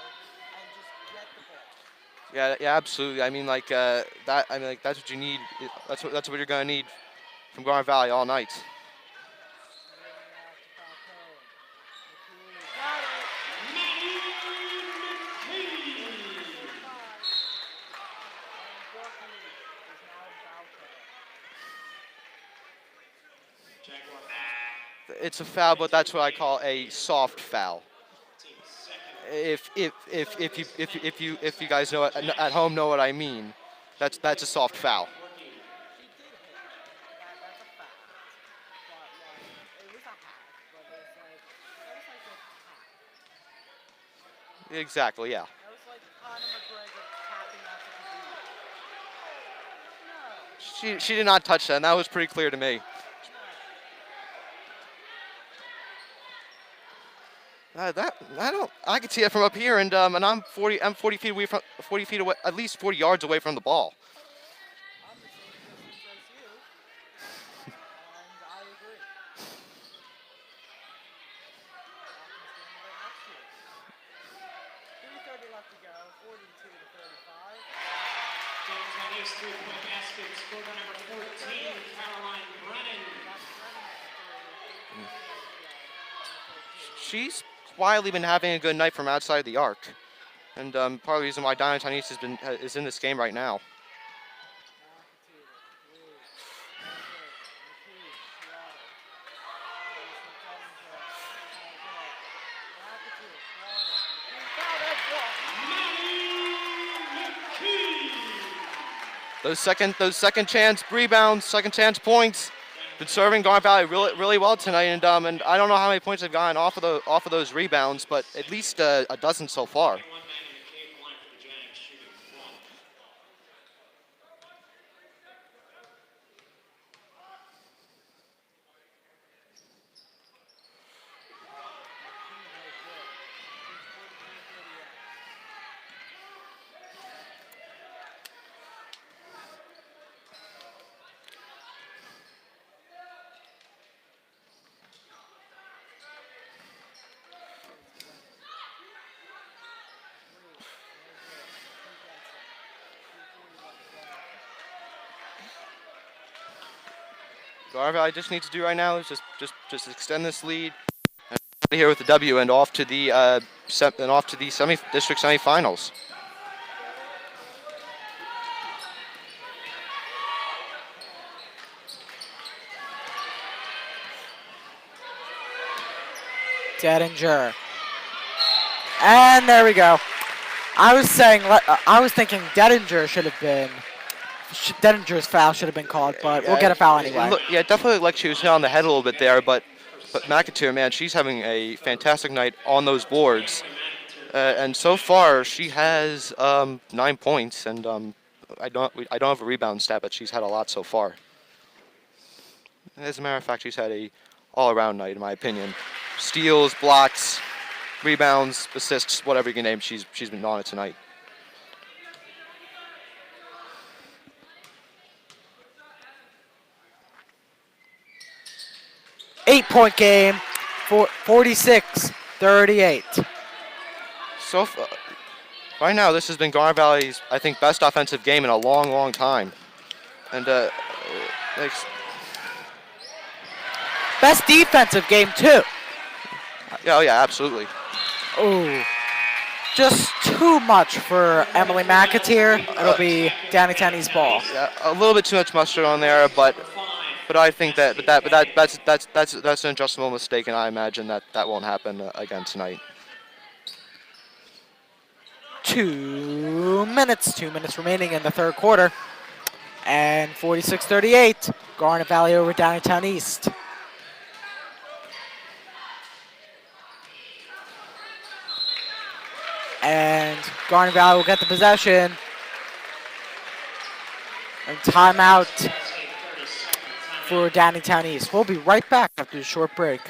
and just get the ball.
Yeah, absolutely. I mean, like that. I mean, like that's what you need. That's what you're gonna need from Garnet Valley all night.
Got it.
It's a foul, but that's what I call a soft foul. If you guys know at home know what I mean, that's a soft foul. Exactly, yeah.
That was like Conor McGregor tapping out the
She did not touch that, and that was pretty clear to me. I can see it from up here, and I'm 40 feet away from 40 feet away, at least 40 yards away from the ball.
I'm the same distance as you, and I agree. Right next to you. 3:30 left to go, 42-35.
James on his 3-point basket, scored by number 14, Caroline Brennan.
She's quietly been having a good night from outside the arc, and part of the reason why Downingtown East is in this game right now. Those second chance rebounds, second chance points, been serving Garnet Valley really well tonight, and I don't know how many points they've gotten off of those rebounds, but at least a dozen so far.
Garnet Valley just needs to do right now is just extend this lead and out of here with the W and off to the district semifinals.
Dedinger. And there we go. I was thinking Dedinger's foul should have been called, but we'll get a foul anyway.
Yeah, definitely like she was hit on the head a little bit there, but McAteer, man, she's having a fantastic night on those boards. And so far, she has 9 points, and I don't have a rebound stat, but she's had a lot so far. As a matter of fact, she's had a all-around night, in my opinion. Steals, blocks, rebounds, assists, whatever you can name, she's been on it tonight.
Eight-point game, 46-38.
So right now, this has been Garnet Valley's, I think, best offensive game in a long, long time. And
best defensive game, too.
Yeah, absolutely.
Ooh. Just too much for Emily McAteer. It'll be Downingtown East ball.
Yeah, a little bit too much mustard on there, but I think that's an adjustable mistake, and I imagine that won't happen again tonight.
2 minutes remaining in the third quarter. And 46-38, Garnet Valley over Downingtown East. And Garnet Valley will get the possession. And timeout for Downingtown East. We'll be right back after a short break.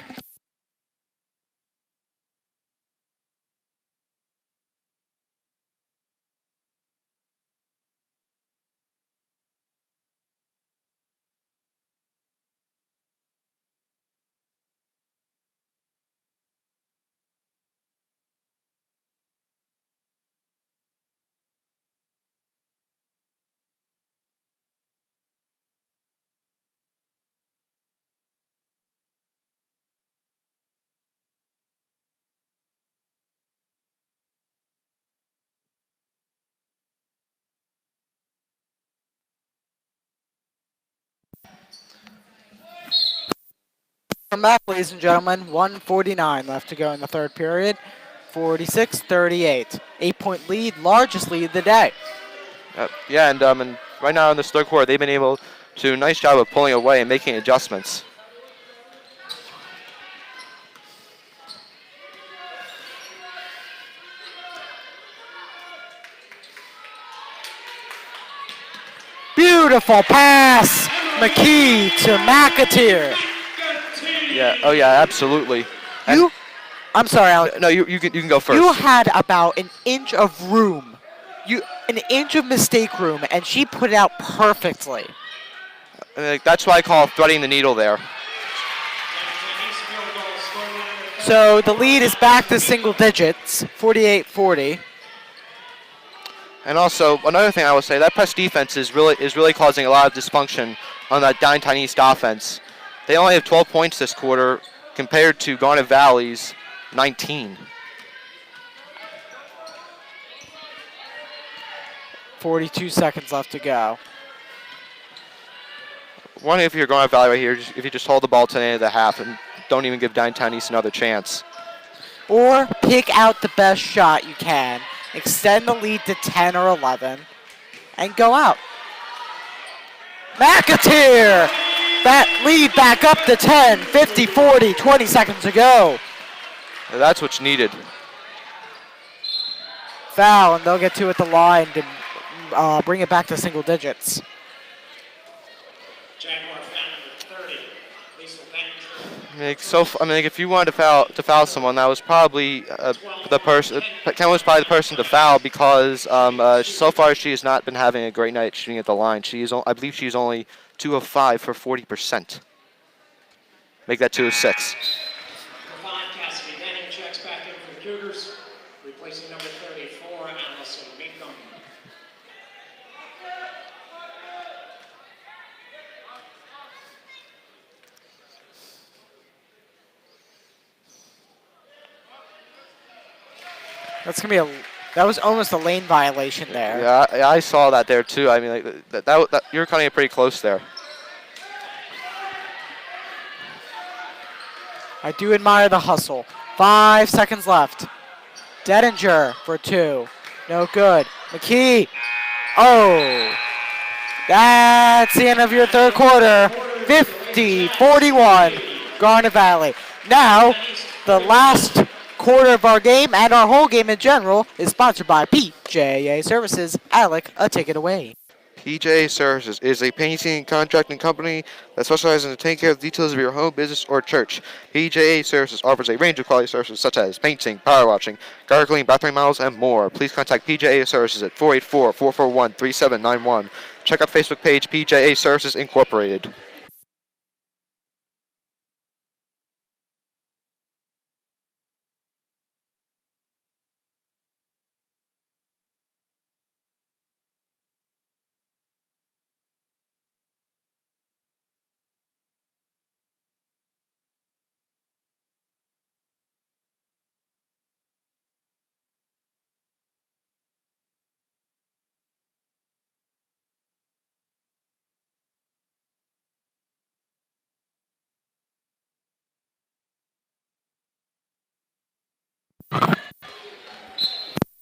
Welcome back, ladies and gentlemen. 1:49 left to go in the third period. 46-38. 8-point lead, largest lead of the day.
Yeah, and right now in this third quarter, they've been able to do a nice job of pulling away and making adjustments.
Beautiful pass, McKee to McAteer.
Yeah. Oh yeah, absolutely.
I'm sorry, Alex.
No, you can go first.
You had about an inch of room, an inch of mistake room, and she put it out perfectly.
That's why I call threading the needle there.
So the lead is back to single digits, 48-40.
And also another thing I will say, that press defense is really causing a lot of dysfunction on that Downingtown East offense. They only have 12 points this quarter compared to Garnet Valley's 19.
42 seconds left to go.
One, if you're Garnet Valley right here, if you just hold the ball to the end of the half and don't even give Downingtown East another chance.
Or pick out the best shot you can, extend the lead to 10 or 11, and go out. McAteer! That lead back up to 10, 50-40, 20 seconds to go.
That's what's needed.
Foul, and they'll get two at the line to bring it back to single digits.
Jaguar foul number 30, Lisa
Bannister. If you wanted to foul someone, that was probably the person. Ken was probably the person to foul because so far she has not been having a great night shooting at the line. I believe she's only 2 of 5 for 40%. Make that 2 of 6.
Cassidy Denning checks back in for the Cougars, replacing number 34, Allison Meekum.
That's gonna be that was almost a lane violation there.
Yeah, I saw that there too. I mean, like, that you're cutting it pretty close there.
I do admire the hustle. 5 seconds left. Dedinger for 2. No good. McKee. Oh. That's the end of your third quarter. 50-41. Garnet Valley. Now, the last quarter of our game and our whole game in general is sponsored by PJA Services. Alec, take it away.
PJA Services is a painting and contracting company that specializes in taking care of the details of your home, business, or church. PJA Services offers a range of quality services such as painting, power washing, gargling, bathroom models, and more. Please contact PJA Services at 484-441-3791. Check out Facebook page PJA Services Incorporated.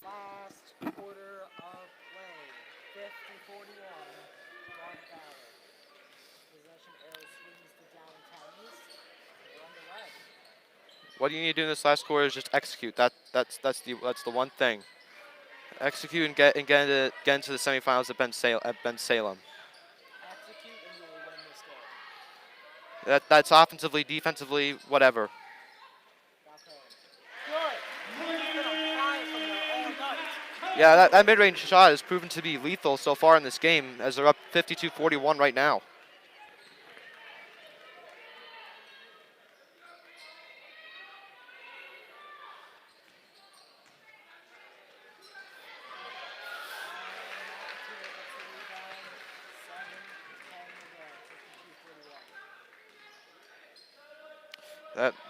Last quarter of play. 50-41. Garnet Valley. Possession arrow swings to Downingtown East. We're underway.
What you need to do in this last quarter is just execute. That's the one thing. Execute and get into the semifinals at Ben Salem.
Execute and you will win this game.
That's offensively, defensively, whatever.
Good. He's been on fire from there all night.
Yeah, that mid-range shot has proven to be lethal so far in this game, as they're up 52-41 right now.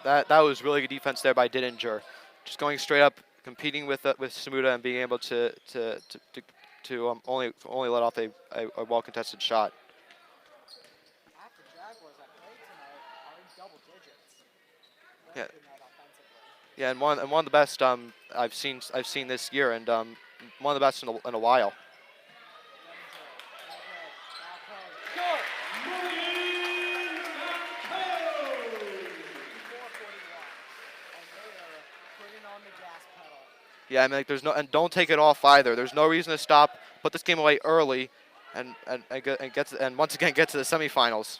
That was really good defense there by Didinger. Just going straight up, competing with Samuda and being able to only let off a well contested shot.
Half the Jaguars that played tonight are in double digits.
Yeah.
Good night offensively.
Yeah, and one of the best I've seen this year, and one of the best in a while. Yeah, I mean, like, don't take it off either. There's no reason to stop. Put this game away early, and once again get to the semifinals.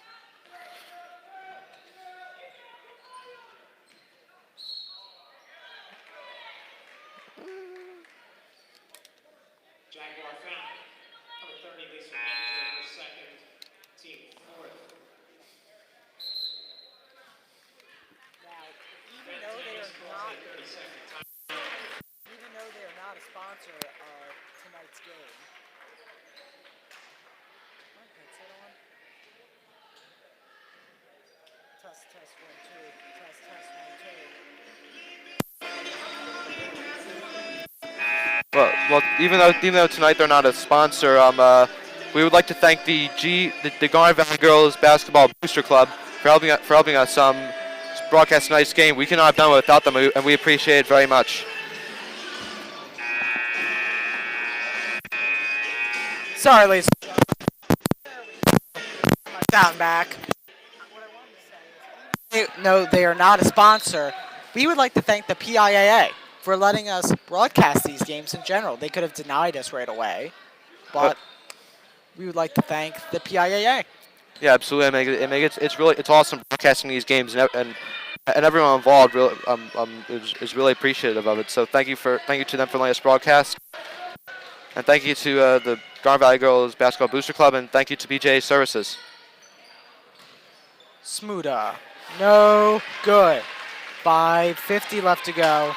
Jaguar foul. Number 30, Lisa Manager, second. Team fourth.
Now, even though they are not a sponsor of tonight's game. My headset on? Test 1 2.
Well, even though tonight they're not a sponsor, we would like to thank the Garnet Valley Girls Basketball Booster Club for helping us broadcast tonight's game. We cannot have done it without them, and we appreciate it very much.
Sorry, ladies. My sound back. What I wanted to say is, no, they are not a sponsor. We would like to thank the PIAA for letting us broadcast these games in general. They could have denied us right away, but we would like to thank the PIAA.
Yeah, absolutely. It's awesome broadcasting these games, and everyone involved is really appreciative of it. So thank you to them for letting us broadcast, and thank you to the Garnet Valley Girls Basketball Booster Club, and thank you to PJA Services.
Smuda, no good. 5:50 left to go.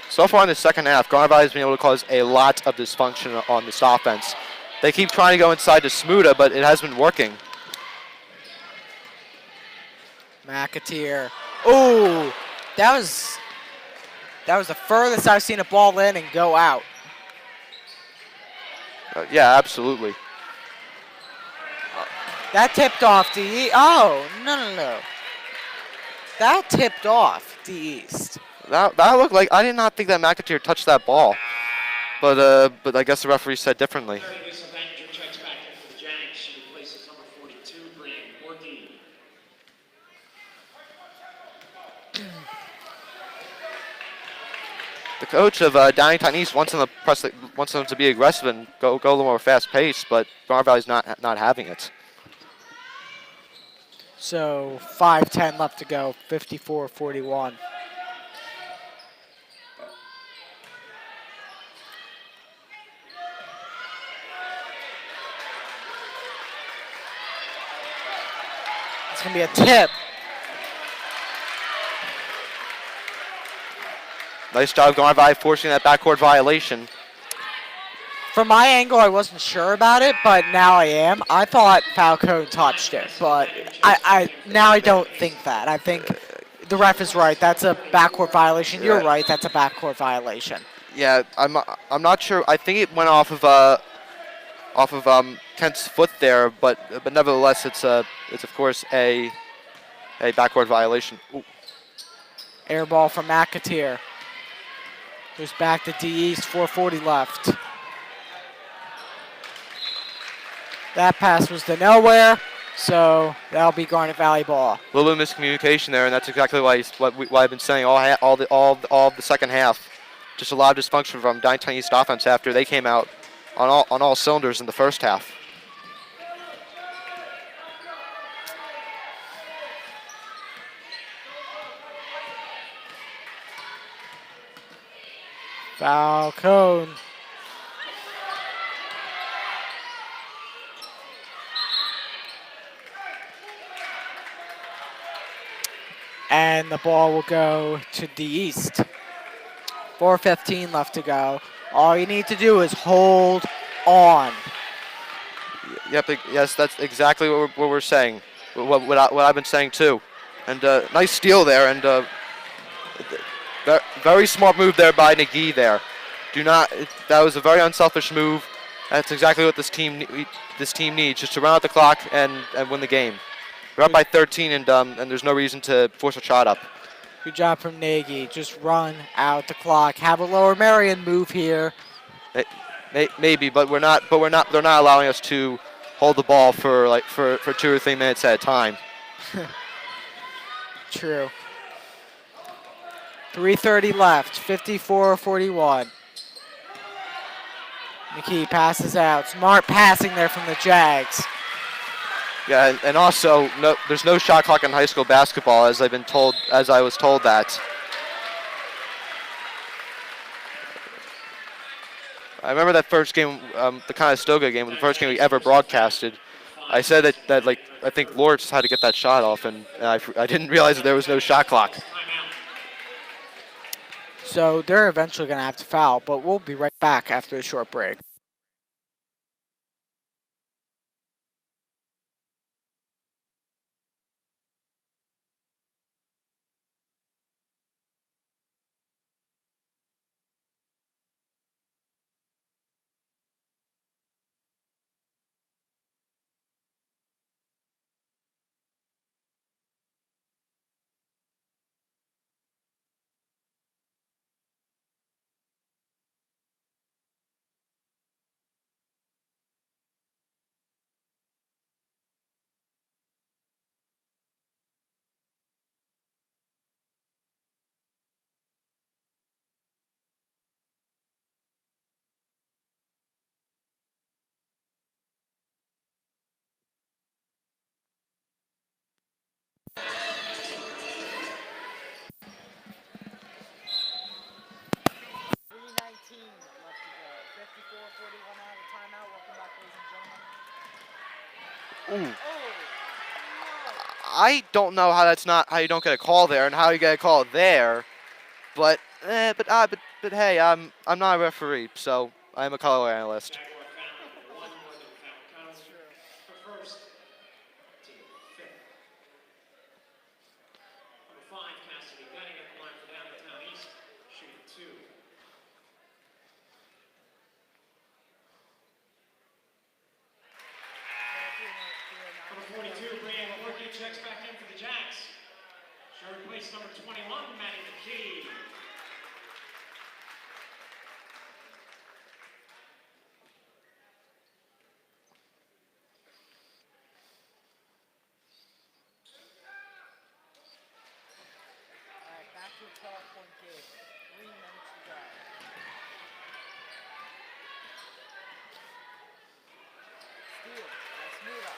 So far in the second half, Garnet Valley has been able to cause a lot of dysfunction on this offense. They keep trying to go inside to Smuda, but it hasn't been working.
McAteer. Oh, that was That was the furthest I've seen a ball in and go out.
Yeah, absolutely.
That tipped off D. Oh, no. That tipped off D East.
That looked like, I did not think that McAteer touched that ball, but I guess the referee said differently.
Lisa Banninger checks back in for the Jags. She replaces number 42, Brian Orkey.
The coach of Downingtown East wants them to be aggressive and go a little more fast paced, but Garnet Valley's not having it.
So 5:10 left to go, 54-41. It's going to be a tip.
Nice job, Garnet Valley, forcing that backcourt violation.
From my angle, I wasn't sure about it, but now I am. I thought Falcone touched it, but I don't think that. I think the ref is right. That's a backcourt violation. You're right. That's a backcourt violation.
Yeah, I'm not sure. I think it went off of Kent's foot there, but nevertheless, it's of course a backcourt violation. Ooh.
Air ball from McAteer. Goes back to D East, 4:40 left. That pass was to nowhere, so that'll be Garnet Valley ball.
A little bit of miscommunication there, and that's exactly why I've been saying all the second half. Just a lot of dysfunction from Downingtown East offense after they came out on all cylinders in the first half.
Falcone. And the ball will go to the East. 4:15 left to go. All you need to do is hold on.
Yep. Yes, that's exactly what we're saying. What I've been saying too. And nice steal there, and very smart move there by McGee there. That was a very unselfish move. That's exactly what this team needs, just to run out the clock and win the game. We're up by 13, and there's no reason to force a shot up.
Good job from Nagy. Just run out the clock. Have a Lower Marion move here.
Maybe, but we're not. They're not allowing us to hold the ball for 2 or 3 minutes at a time.
True. 3:30 left. 54-41. McKee passes out. Smart passing there from the Jags.
Yeah, and also there's no shot clock in high school basketball, as I was told that. I remember that first game, the Conestoga game, the first game we ever broadcasted. I said that I think Lawrence had to get that shot off, and I didn't realize that there was no shot clock.
So they're eventually going to have to foul, but we'll be right back after a short break.
Ooh. I don't know how you don't get a call there and how you get a call there, but hey, I'm not a referee, so I'm a color analyst.
checks back in for the Jacks. She'll replace number 21, Maddie McKee.
All right, back to a 12-point game. 3 minutes to go. Steal. Let's move up.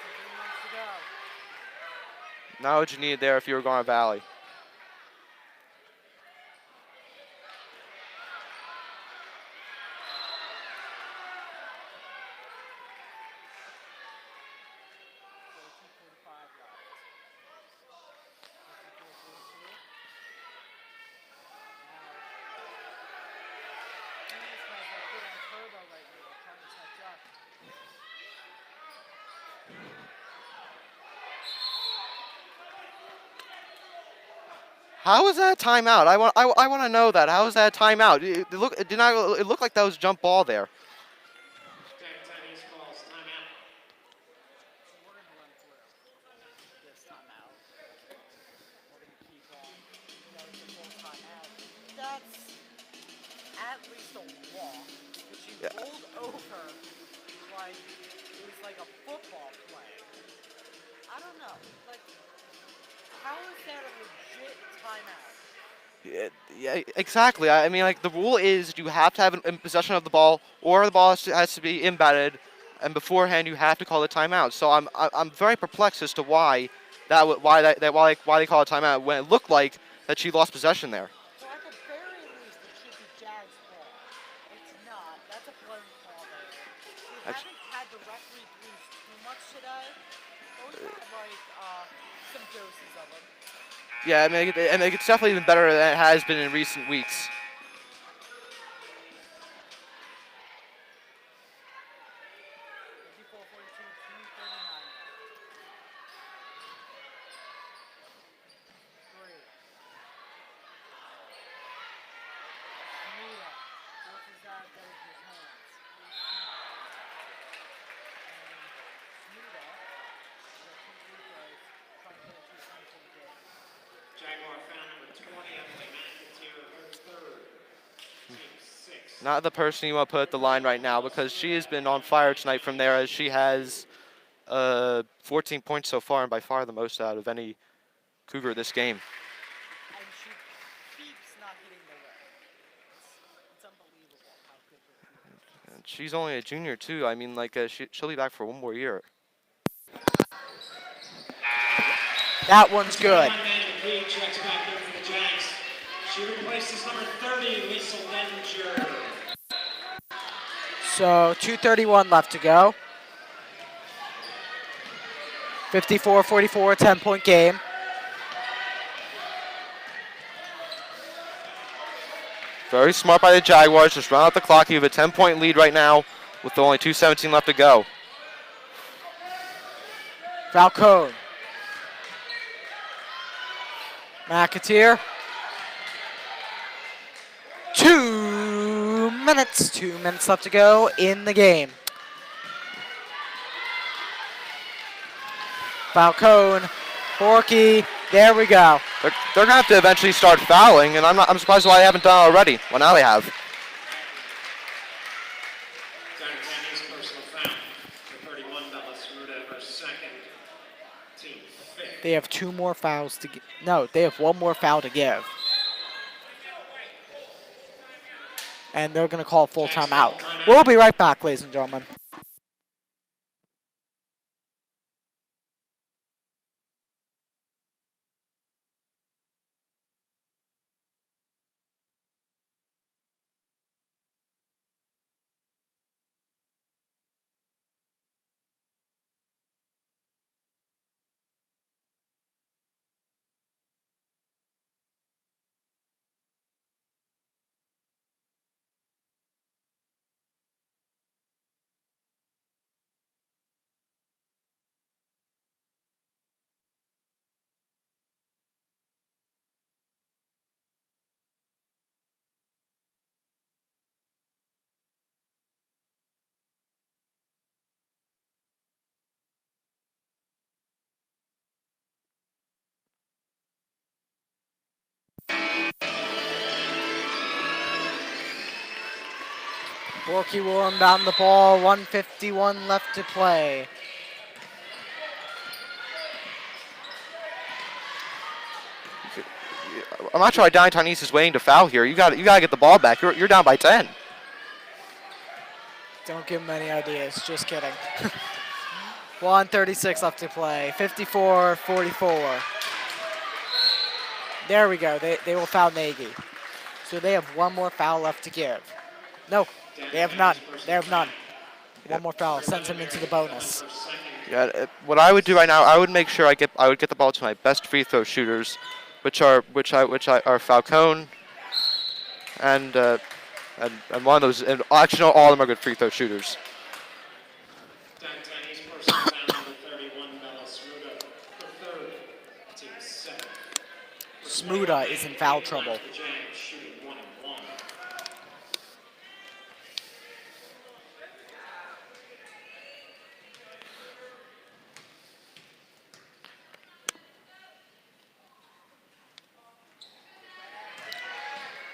3 minutes to go.
Not what you needed there if you were Garnet Valley. How is that a timeout? I want to know that. How is that a timeout? It looked like that was a jump ball there.
Downingtown East calls timeout.
So we're going to run through this timeout. We're going to keep on going the full timeout. That's at least a walk. But she rolled over like it was like a football play. I don't know. Like, how is that a legit timeout?
Yeah, exactly. I mean, like the rule is you have to have in possession of the ball, or the ball has to be embedded, and beforehand you have to call the timeout. So I'm very perplexed as to why why they call it timeout when it looked like that she lost possession there.
So at the very least, it should be Jag's ball. It's not. That's a blown call there. We haven't had the referee blues too much today, but we've had like some doses of them.
Yeah, I mean, it's definitely been better than it has been in recent weeks.
54-42, 2:39. Three. Nita forces that out of his hands. And Nita, with 2 free throws, trying to get a 2-point for the game.
Jaguar foul number 20, Emily McIntyre, her third. Team 6.
Not the person you want to put at the line right now because she has been on fire tonight from there as she has 14 points so far and by far the most out of any Cougar this game.
And she keeps not hitting the rim. It's unbelievable how good her shooting is.
And she's only a junior too. I mean, like she'll be back for one more year.
That one's good.
Maddie McKee checks back in for the Jacks. She replaces number 30, Lisa Leninger.
So 2:31 left to go. 54-44, 10-point game.
Very smart by the Jaguars. Just run out the clock. You have a 10-point lead right now with only 2:17 left to go.
Falcone. McAteer. 2 minutes. 2 minutes left to go in the game. Falcone. Borky. There we go.
They're gonna have to eventually start fouling, and I'm surprised why they haven't done it already. Well, now they have.
Downingtown East personal foul. For 31, Bella Smuda, her second. Team 5th.
They have 2 more fouls to give. No, they have 1 more foul to give. And they're going to call full timeout. We'll be right back, ladies and gentlemen. Borky will inbound the ball. 1:51 left to play.
I'm not sure why Downingtown East is waiting to foul here. You got to get the ball back. You're down by 10.
Don't give him any ideas. Just kidding. 1:36 left to play. 54-44. There we go. They will foul Nagy. So they have one more foul left to give. No, they have none. They have none. One more foul sends him into the bonus.
Yeah. What I would do right now, I would make sure I would get the ball to my best free throw shooters, which are Falcone and one of those. And actually, no, all of them are good free throw shooters.
Downtown East personal foul number 31, Bella Smuda. For third, team 7.
Smuda is in foul trouble.
Shooting 1 and 1.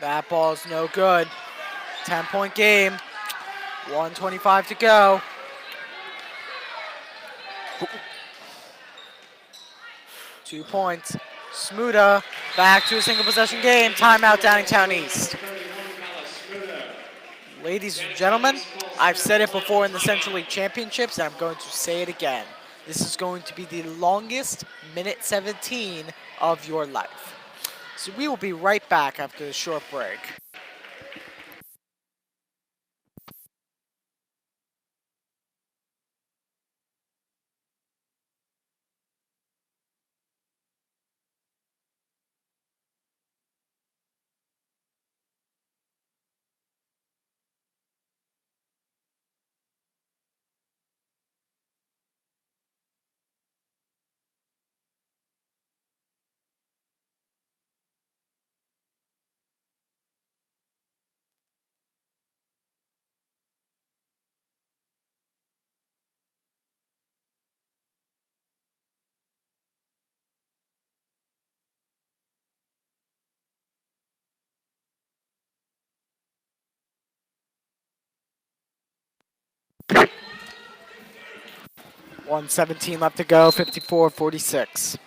That ball's no good. 10-point game. 1:25 to go. Two points. Smuda back to a single possession game. Timeout Downingtown East. Ladies and gentlemen, I've said it before in the Central League Championships, and I'm going to say it again. This is going to be the longest minute 17 of your life. So we will be right back after this short break. .117 left to go, 54-46.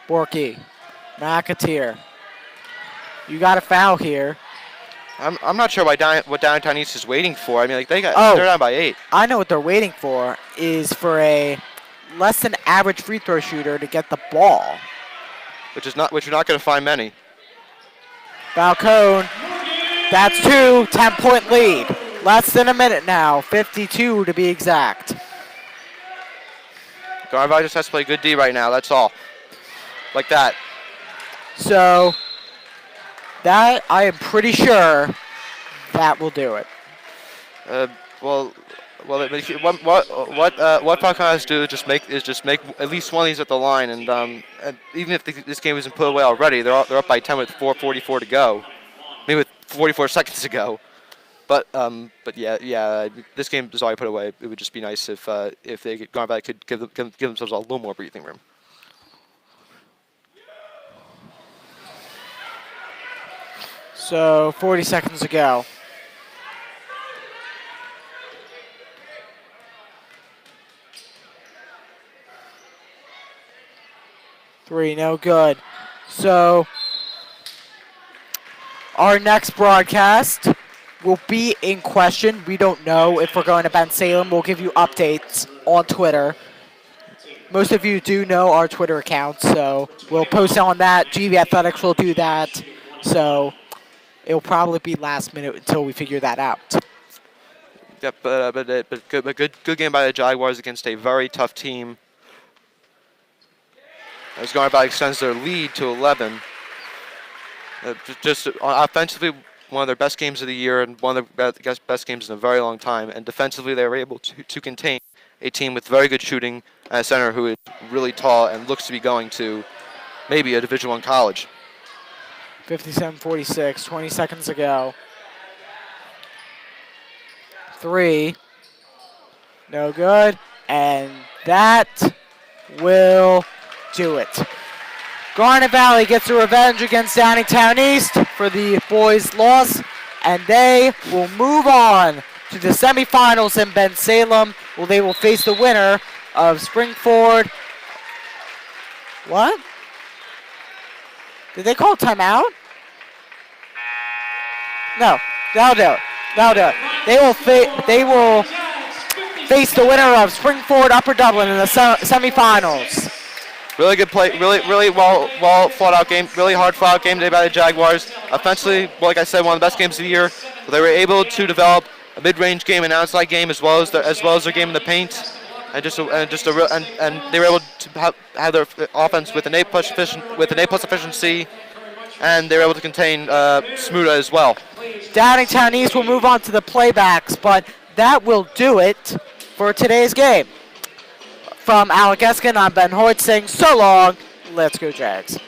Borky, McAteer. You got a foul here.
I'm not sure what Downingtown East is waiting for. I mean, like they're down by 8.
I know what they're waiting for is for a less than average free throw shooter to get the ball.
Which you're not going to find many.
Falcone, that's 2, 10-point lead. Less than a minute now, 52 to be exact.
Garnet Valley just has to play good D right now. That's all. Like that.
So that I am pretty sure that will do it.
What Falcone has to do is just make at least one of these at the line, and even if this game isn't put away already, they're up by 10 with 4:44 to go, maybe with 44 seconds to go. But yeah, this game is already put away. It would just be nice if Garnet Valley could give themselves a little more breathing room.
So 40 seconds to go. Three, no good. So our next broadcast will be in question. We don't know if we're going to Ben Salem. We'll give you updates on Twitter. Most of you do know our Twitter account, so we'll post on that. GV Athletics will do that. So it'll probably be last minute until we figure that out.
Yep, but good game by the Jaguars against a very tough team. As Garnet Valley extends their lead to 11. Just offensively, one of their best games of the year and one of the best games in a very long time. And defensively, they were able to contain a team with very good shooting and a center who is really tall and looks to be going to maybe a Division I college.
57-46, 20 seconds to go. Three, no good, and that will do it. Garnet Valley gets a revenge against Downingtown East for the boys' loss, and they will move on to the semifinals in Ben Salem, where they will face the winner of Springford. What? Did they call a timeout? No, they'll do it. They'll do it. They will face the winner of Springford Upper Dublin in the semifinals.
Really good play, really well fought out game, really hard fought out game today by the Jaguars. Offensively, like I said, one of the best games of the year. They were able to develop a mid-range game and outside game as well as their game in the paint, and they were able to have their offense with an A+ efficiency, and they were able to contain Smuda as well.
Downingtown East will move on to the playbacks, but that will do it for today's game. From Alec Eskin, I'm Ben Hoyt saying so long. Let's go Jags.